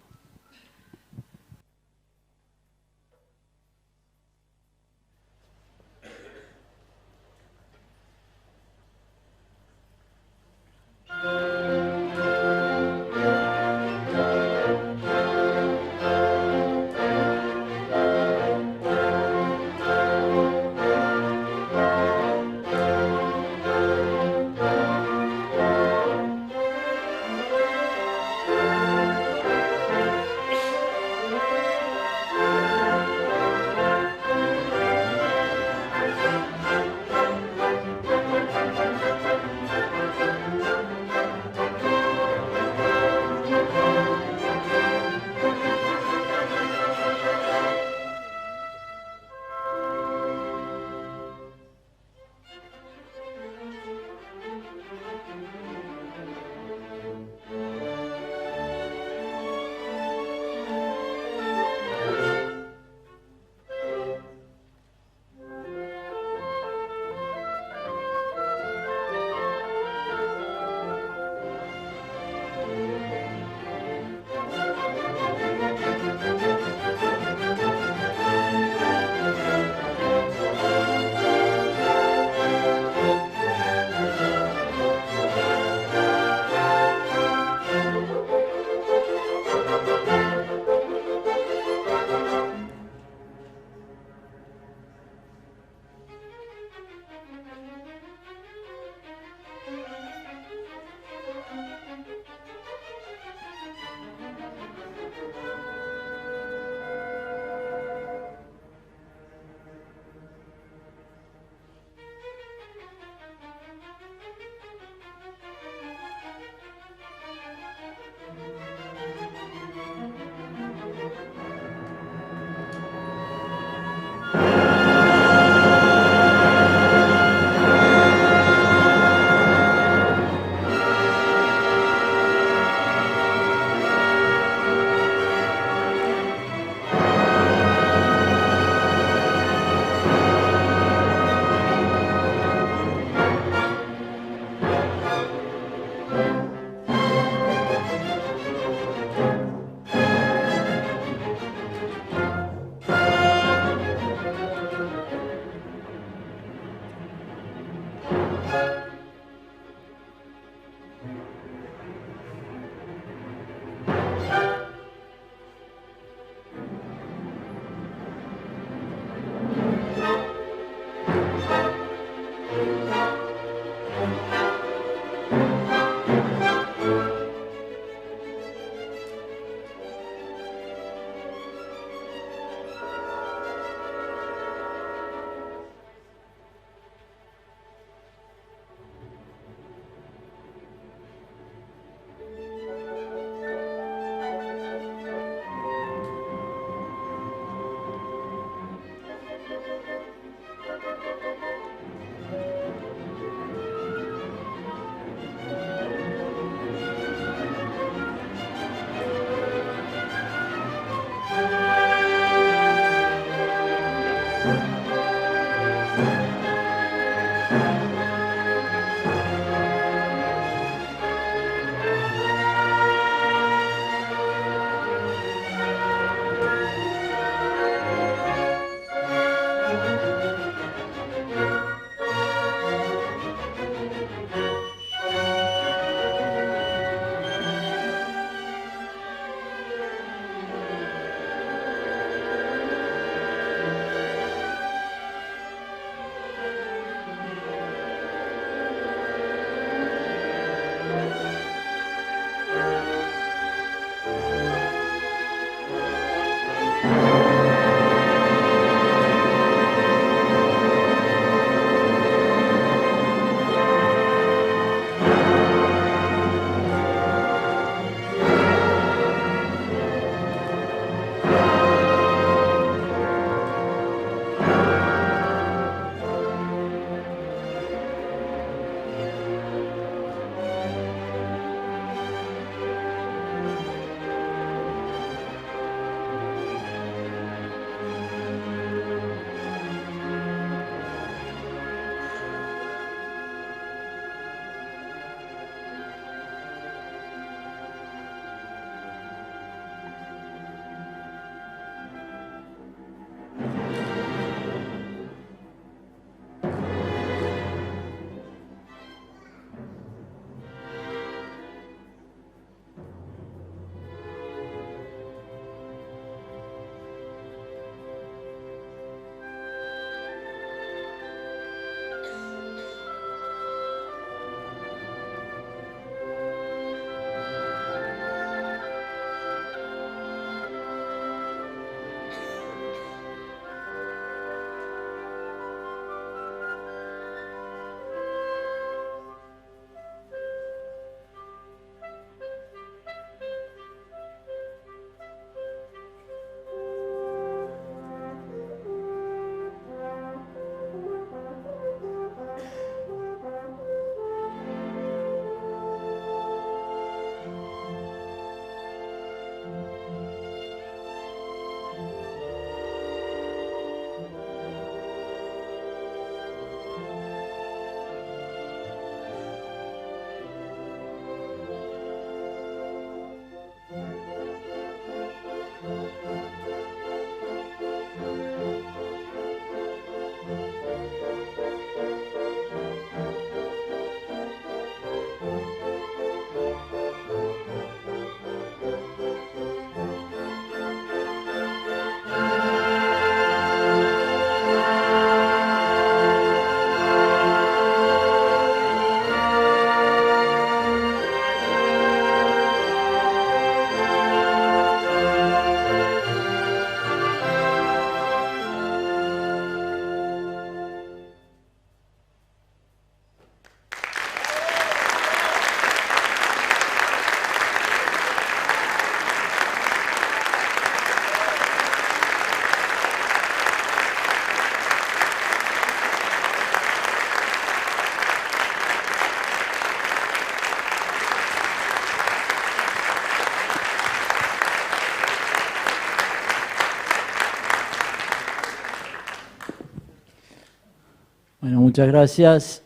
Speaker 1: Bueno, muchas gracias.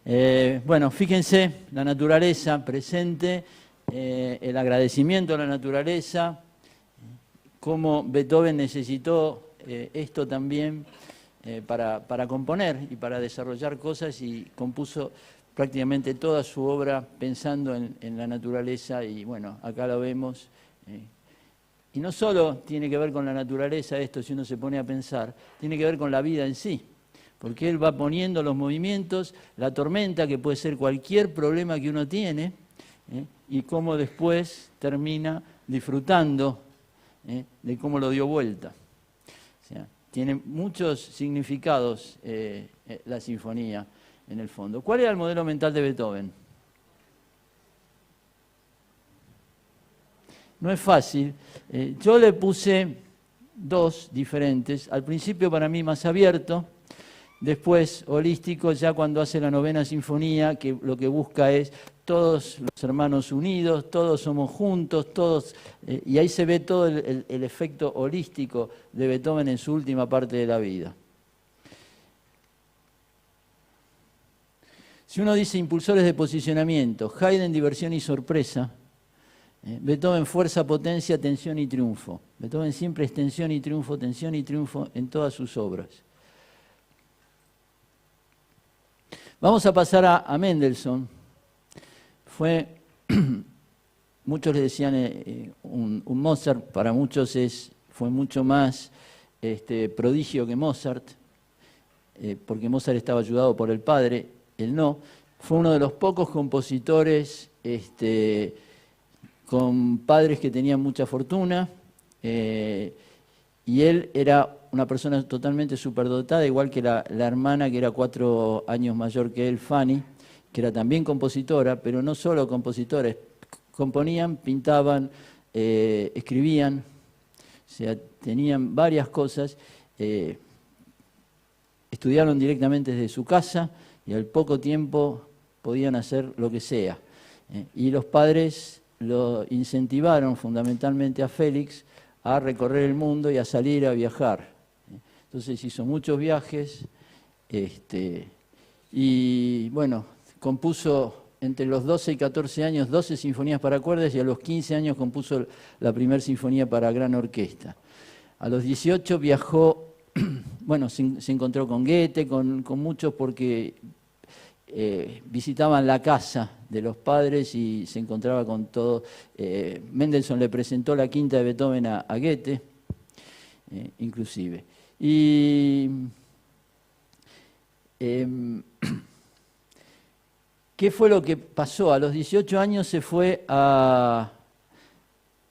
Speaker 1: Bueno, fíjense, la naturaleza presente, el agradecimiento a la naturaleza, cómo Beethoven necesitó esto también para componer y para desarrollar cosas, y compuso prácticamente toda su obra pensando en la naturaleza, y bueno, acá lo vemos. Y no solo tiene que ver con la naturaleza esto, si uno se pone a pensar, tiene que ver con la vida en sí, porque él va poniendo los movimientos, la tormenta, que puede ser cualquier problema que uno tiene, y cómo después termina disfrutando de cómo lo dio vuelta. O sea, tiene muchos significados la sinfonía en el fondo. ¿Cuál era el modelo mental de Beethoven? No es fácil. Yo le puse dos diferentes. Al principio para mí más abierto, después holístico, ya cuando hace la novena sinfonía, que lo que busca es todos los hermanos unidos, todos somos juntos, todos, y ahí se ve todo el efecto holístico de Beethoven en su última parte de la vida. Si uno dice impulsores de posicionamiento, Haydn diversión y sorpresa, Beethoven fuerza, potencia, tensión y triunfo. Beethoven siempre es tensión y triunfo en todas sus obras. Vamos a pasar a Mendelssohn. Muchos le decían un Mozart, para muchos fue mucho más prodigio que Mozart, porque Mozart estaba ayudado por el padre, él no. Fue uno de los pocos compositores con padres que tenían mucha fortuna, y él era una persona totalmente superdotada, igual que la hermana, que era 4 años mayor que él, Fanny, que era también compositora, pero no solo compositores, componían, pintaban, escribían, o sea, tenían varias cosas, estudiaron directamente desde su casa y al poco tiempo podían hacer lo que sea. Y los padres lo incentivaron fundamentalmente a Félix a recorrer el mundo y a salir a viajar. Entonces hizo muchos viajes, y bueno, compuso entre los 12 y 14 años 12 sinfonías para cuerdas, y a los 15 años compuso la primera sinfonía para gran orquesta. A los 18 viajó, bueno, se encontró con Goethe, con muchos, porque visitaban la casa de los padres y se encontraba con todo. Mendelssohn le presentó la quinta de Beethoven a Goethe, inclusive. Y ¿qué fue lo que pasó? A los 18 años se fue a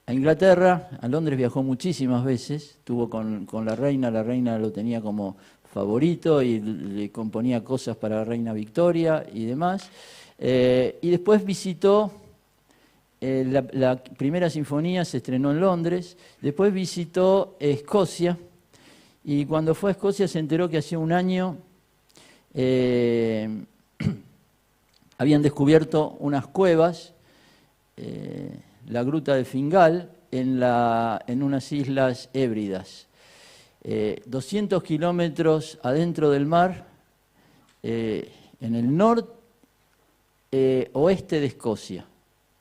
Speaker 1: Inglaterra, a Londres viajó muchísimas veces, estuvo con la reina lo tenía como favorito y le componía cosas para la reina Victoria y demás. Y después visitó, la primera sinfonía se estrenó en Londres, después visitó Escocia, y cuando fue a Escocia se enteró que hacía un año habían descubierto unas cuevas, la gruta de Fingal, en unas islas Hébridas. 200 kilómetros adentro del mar, en el oeste de Escocia,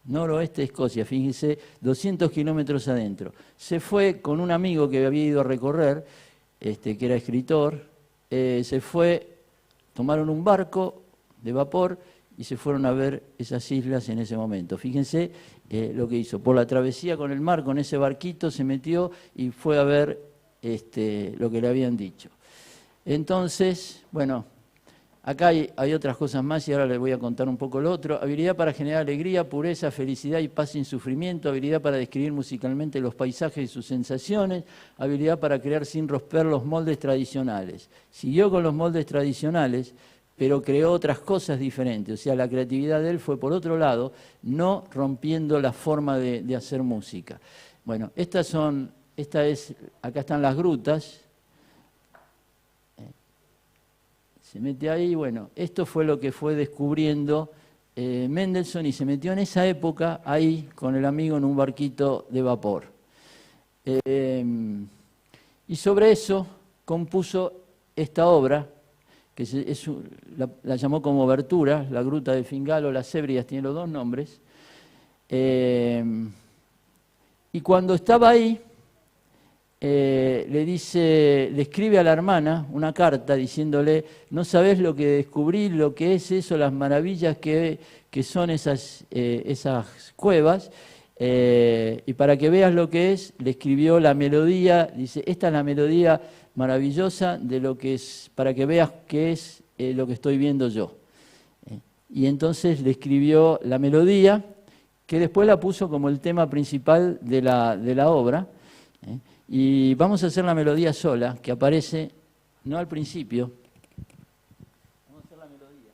Speaker 1: noroeste de Escocia, fíjense, 200 kilómetros adentro. Se fue con un amigo que había ido a recorrer, que era escritor, tomaron un barco de vapor y se fueron a ver esas islas en ese momento. Fíjense lo que hizo, por la travesía con el mar, con ese barquito se metió y fue a ver lo que le habían dicho. Entonces, bueno, acá hay otras cosas más y ahora les voy a contar un poco lo otro. Habilidad para generar alegría, pureza, felicidad y paz sin sufrimiento. Habilidad para describir musicalmente los paisajes y sus sensaciones. Habilidad para crear sin romper los moldes tradicionales. Siguió con los moldes tradicionales, pero creó otras cosas diferentes. O sea, la creatividad de él fue por otro lado, no rompiendo la forma de hacer música. Bueno, acá están las grutas. Se mete ahí, bueno, esto fue lo que fue descubriendo Mendelssohn, y se metió en esa época ahí con el amigo en un barquito de vapor. Y sobre eso compuso esta obra, que la llamó como obertura, la gruta de Fingalo, las Ébrias, tiene los dos nombres. Y cuando estaba ahí, le escribe a la hermana una carta diciéndole: no sabés lo que descubrí, lo que es eso, las maravillas que son esas cuevas, y para que veas lo que es, le escribió la melodía, dice: esta es la melodía maravillosa de lo que es, para que veas qué es lo que estoy viendo yo. Y entonces le escribió la melodía, que después la puso como el tema principal de la obra. Y vamos a hacer la melodía sola, que aparece no al principio. Vamos a hacer la melodía.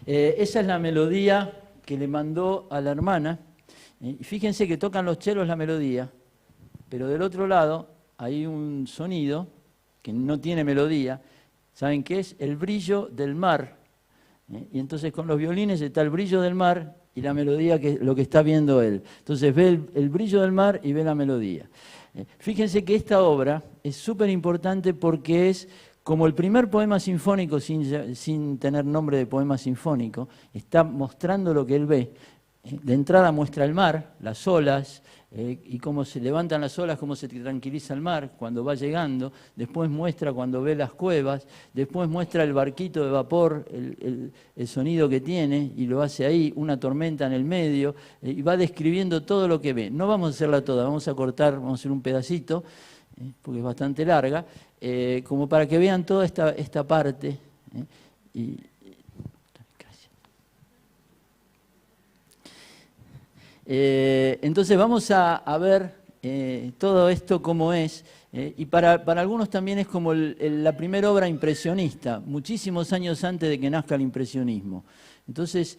Speaker 1: Esa es la melodía que le mandó a la hermana. Y fíjense que tocan los chelos la melodía, pero del otro lado hay un sonido que no tiene melodía. ¿Saben qué es? El brillo del mar. Y entonces con los violines está el brillo del mar y la melodía, que lo que está viendo él. Entonces ve el brillo del mar y ve la melodía. Fíjense que esta obra es súper importante porque es como el primer poema sinfónico sin tener nombre de poema sinfónico. Está mostrando lo que él ve. De entrada muestra el mar, las olas, y cómo se levantan las olas, cómo se tranquiliza el mar cuando va llegando. Después muestra cuando ve las cuevas, después muestra el barquito de vapor, el sonido que tiene, y lo hace ahí, una tormenta en el medio, y va describiendo todo lo que ve. No vamos a hacerla toda, vamos a cortar, vamos a hacer un pedacito, porque es bastante larga, como para que vean toda esta parte. Entonces vamos a ver todo esto cómo es, y para algunos también es como la primera obra impresionista, muchísimos años antes de que nazca el impresionismo. Entonces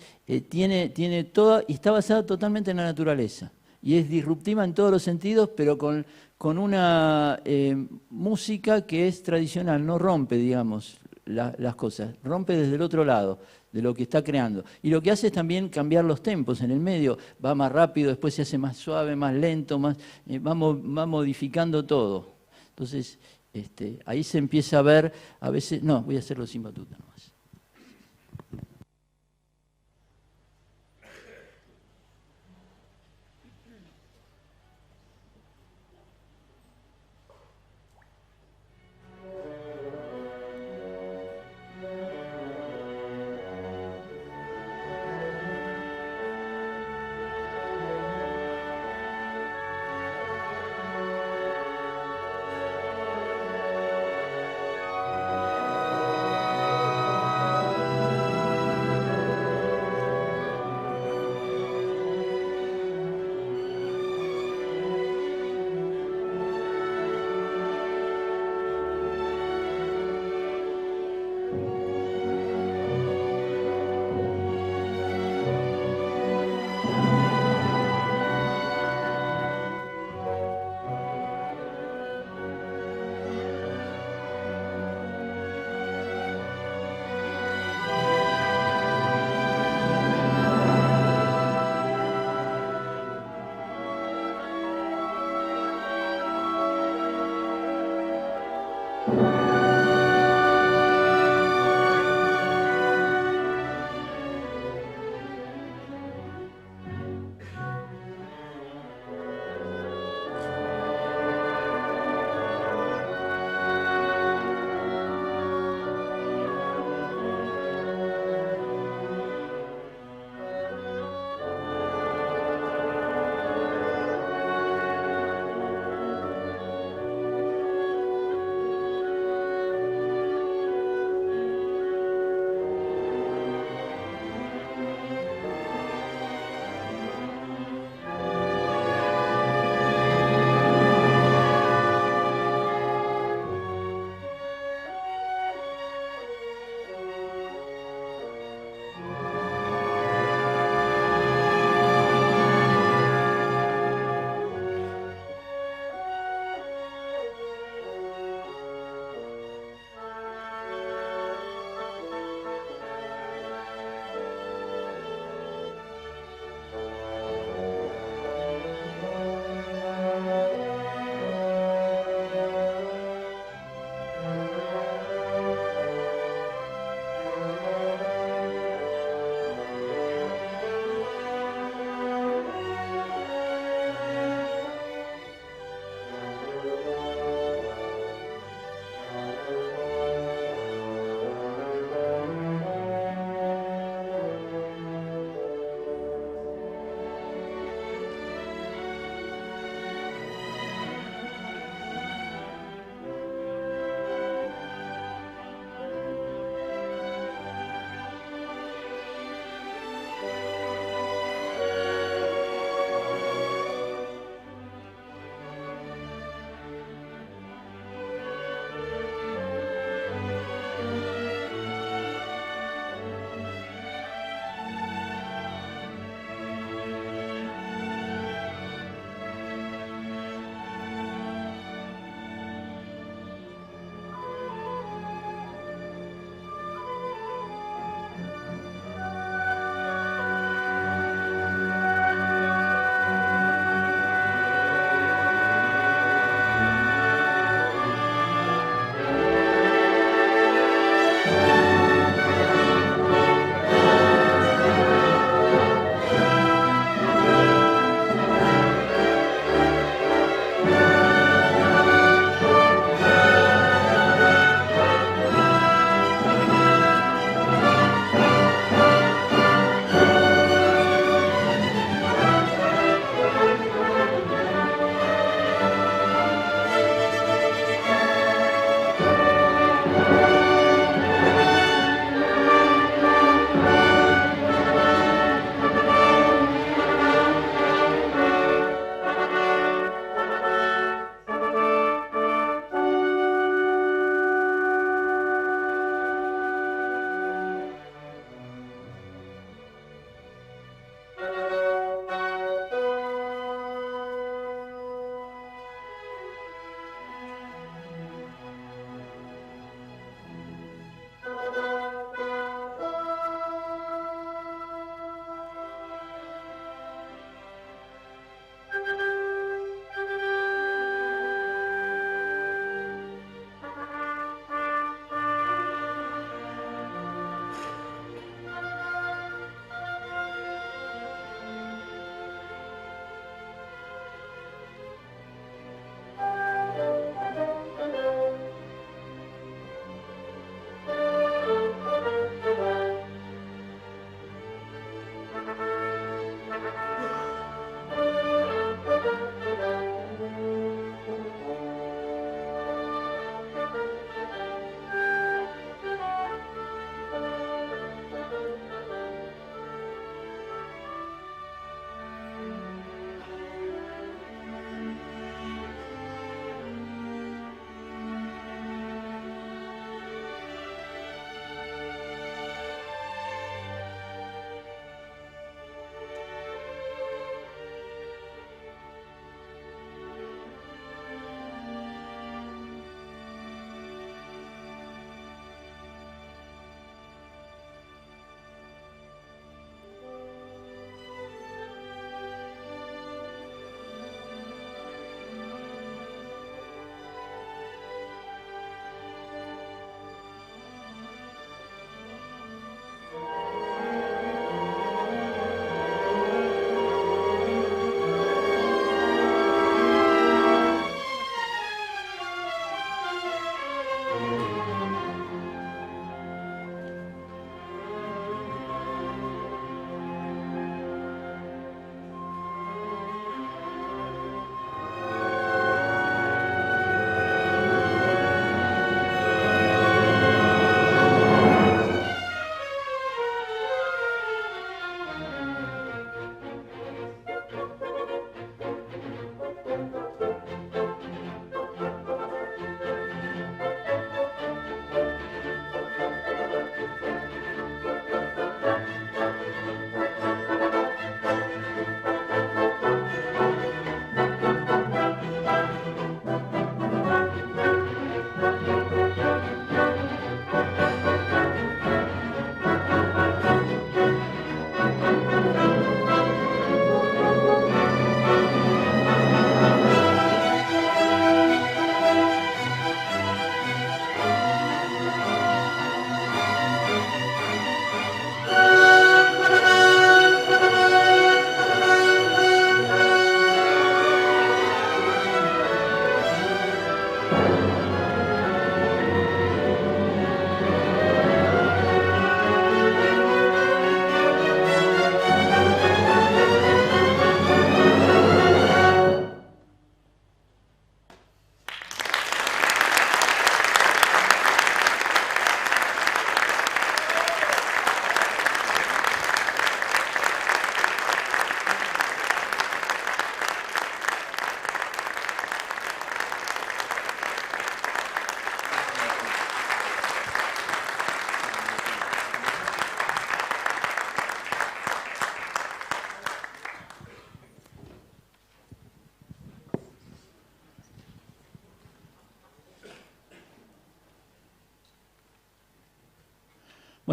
Speaker 1: tiene todo, y está basada totalmente en la naturaleza, y es disruptiva en todos los sentidos, pero con una música que es tradicional, no rompe, digamos, las cosas, rompe desde el otro lado de lo que está creando. Y lo que hace es también cambiar los tempos en el medio, va más rápido, después se hace más suave, más lento, va modificando todo. Entonces, ahí se empieza a ver, a veces, no, voy a hacerlo sin batuta nomás.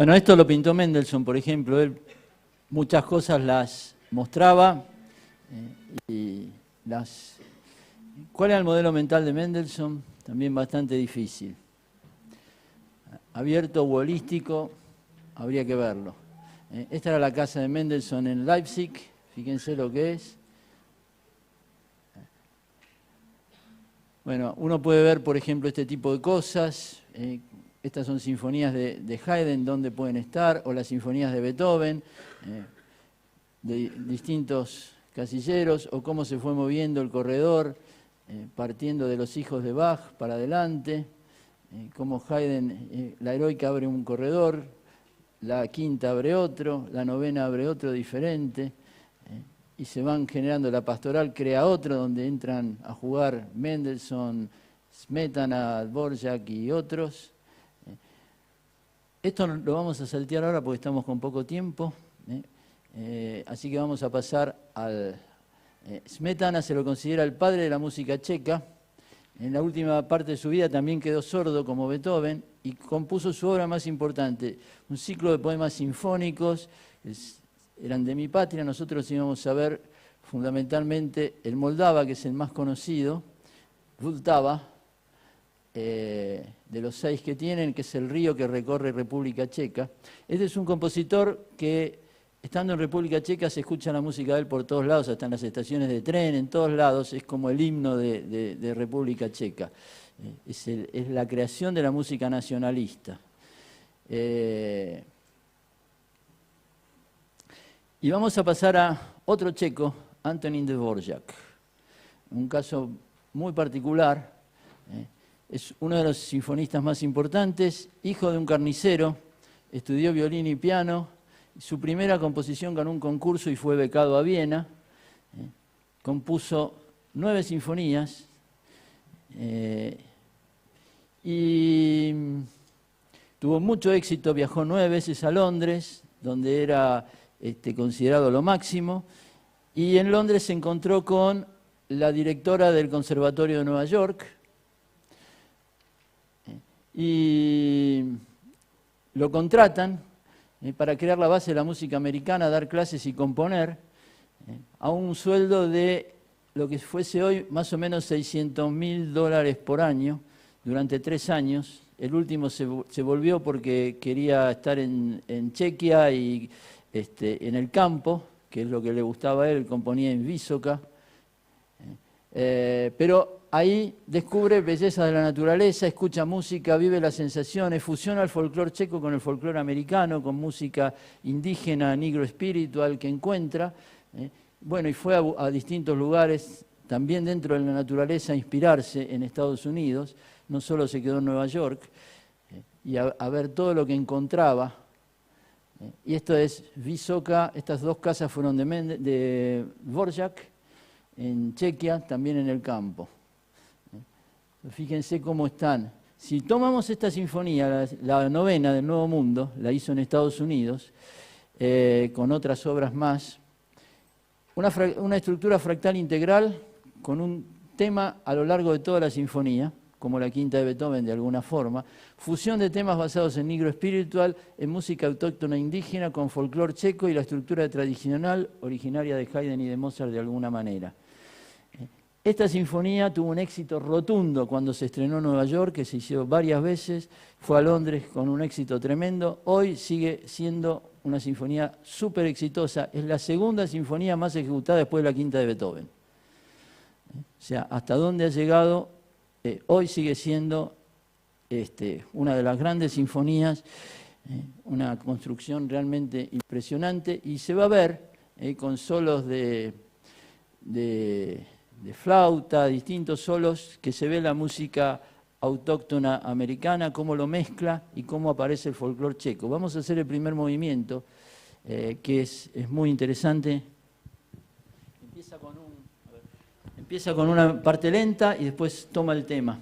Speaker 1: Bueno, esto lo pintó Mendelssohn, por ejemplo. Él muchas cosas las mostraba y las... ¿Cuál era el modelo mental de Mendelssohn? También bastante difícil. Abierto o holístico, habría que verlo. Esta era la casa de Mendelssohn en Leipzig, fíjense lo que es. Bueno, uno puede ver, por ejemplo, este tipo de cosas. Estas son sinfonías de Haydn, donde pueden estar, o las sinfonías de Beethoven, de distintos casilleros, o cómo se fue moviendo el corredor, partiendo de los hijos de Bach para adelante, cómo Haydn, la heroica abre un corredor, la quinta abre otro, la novena abre otro diferente, y se van generando, la pastoral crea otro, donde entran a jugar Mendelssohn, Smetana, Dvorak y otros. Esto lo vamos a saltear ahora porque estamos con poco tiempo, así que vamos a pasar al... Smetana se lo considera el padre de la música checa. En la última parte de su vida también quedó sordo como Beethoven y compuso su obra más importante, un ciclo de poemas sinfónicos, eran de mi patria. Nosotros íbamos a ver fundamentalmente el Moldava, que es el más conocido, Vltava, de los 6 que tienen, que es el río que recorre República Checa. Este es un compositor que, estando en República Checa, se escucha la música de él por todos lados, hasta en las estaciones de tren, en todos lados, es como el himno de República Checa. Es la creación de la música nacionalista. Y vamos a pasar a otro checo, Antonín Dvorak. Un caso muy particular. Es uno de los sinfonistas más importantes, hijo de un carnicero, estudió violín y piano. Su primera composición ganó un concurso y fue becado a Viena. Compuso 9 sinfonías y tuvo mucho éxito. Viajó 9 veces a Londres, donde era considerado lo máximo, y en Londres se encontró con la directora del Conservatorio de Nueva York y lo contratan para crear la base de la música americana, dar clases y componer, a un sueldo de lo que fuese hoy más o menos $600.000 por año durante 3 años. El último se volvió porque quería estar en Chequia y en el campo, que es lo que le gustaba a él, componía en Vysoká. Pero ahí descubre belleza de la naturaleza, escucha música, vive las sensaciones, fusiona el folclore checo con el folclore americano, con música indígena, negro espiritual que encuentra. Bueno, y fue a distintos lugares, también dentro de la naturaleza, a inspirarse en Estados Unidos. No solo se quedó en Nueva York, y a ver todo lo que encontraba. Y esto es Vysoká. Estas 2 casas fueron de Dvorak, en Chequia, también en el campo. Fíjense cómo están. Si tomamos esta sinfonía, la novena del Nuevo Mundo, la hizo en Estados Unidos, con otras obras más, una estructura fractal integral con un tema a lo largo de toda la sinfonía, como la quinta de Beethoven de alguna forma, fusión de temas basados en negro espiritual, en música autóctona indígena, con folclore checo y la estructura tradicional originaria de Haydn y de Mozart de alguna manera. Esta sinfonía tuvo un éxito rotundo cuando se estrenó en Nueva York, que se hizo varias veces, fue a Londres con un éxito tremendo. Hoy sigue siendo una sinfonía súper exitosa, es la segunda sinfonía más ejecutada después de la quinta de Beethoven. O sea, hasta dónde ha llegado, hoy sigue siendo una de las grandes sinfonías, una construcción realmente impresionante, y se va a ver con solos de flauta, distintos solos, que se ve la música autóctona americana, cómo lo mezcla y cómo aparece el folclore checo. Vamos a hacer el primer movimiento, que es muy interesante. Empieza con una parte lenta y después toma el tema.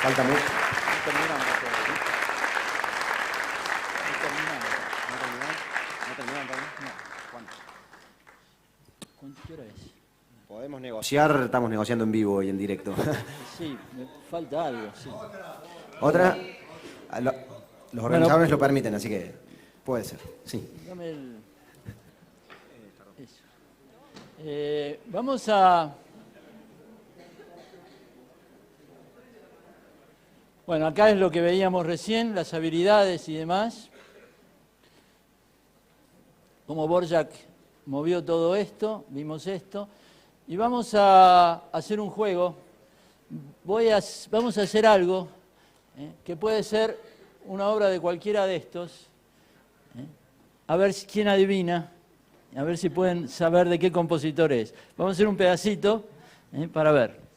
Speaker 2: falta mucho.
Speaker 1: No terminamos todavía.
Speaker 2: ¿No terminaron todavía?
Speaker 1: No.
Speaker 2: ¿Cuánto?
Speaker 1: ¿Qué hora es?
Speaker 2: Podemos negociar, estamos negociando en vivo y en directo.
Speaker 1: Sí, me falta algo, sí.
Speaker 2: ¿Otra? Los organizadores lo permiten, así que puede ser, sí.
Speaker 1: Dame eso. Vamos a... Bueno, acá es lo que veíamos recién, las habilidades y demás. Cómo Dvorak movió todo esto, vimos esto. Y vamos a hacer un juego. Vamos a hacer algo que puede ser una obra de cualquiera de estos. A ver quién adivina, a ver si pueden saber de qué compositor es. Vamos a hacer un pedacito para ver.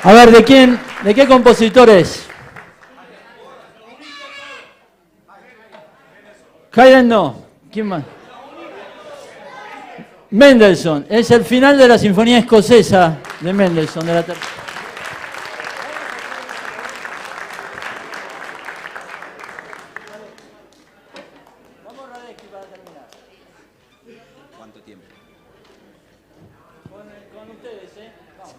Speaker 1: A ver, ¿de qué compositor es? Haydn no. ¿Quién más? Mendelssohn. Es el final de la Sinfonía Escocesa de Mendelssohn, de la tercera. Vamos, Radetzky, para terminar.
Speaker 2: ¿Cuánto tiempo?
Speaker 1: Con ustedes, Vamos.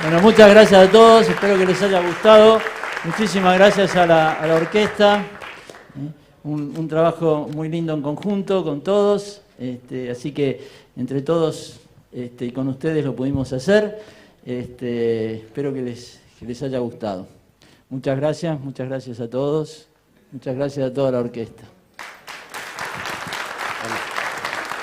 Speaker 1: Bueno, muchas gracias a todos, espero que les haya gustado. Muchísimas gracias a la orquesta. Un trabajo muy lindo en conjunto con todos. Así que entre todos y con ustedes lo pudimos hacer. Espero que les haya gustado. Muchas gracias a todos. Muchas gracias a toda la orquesta.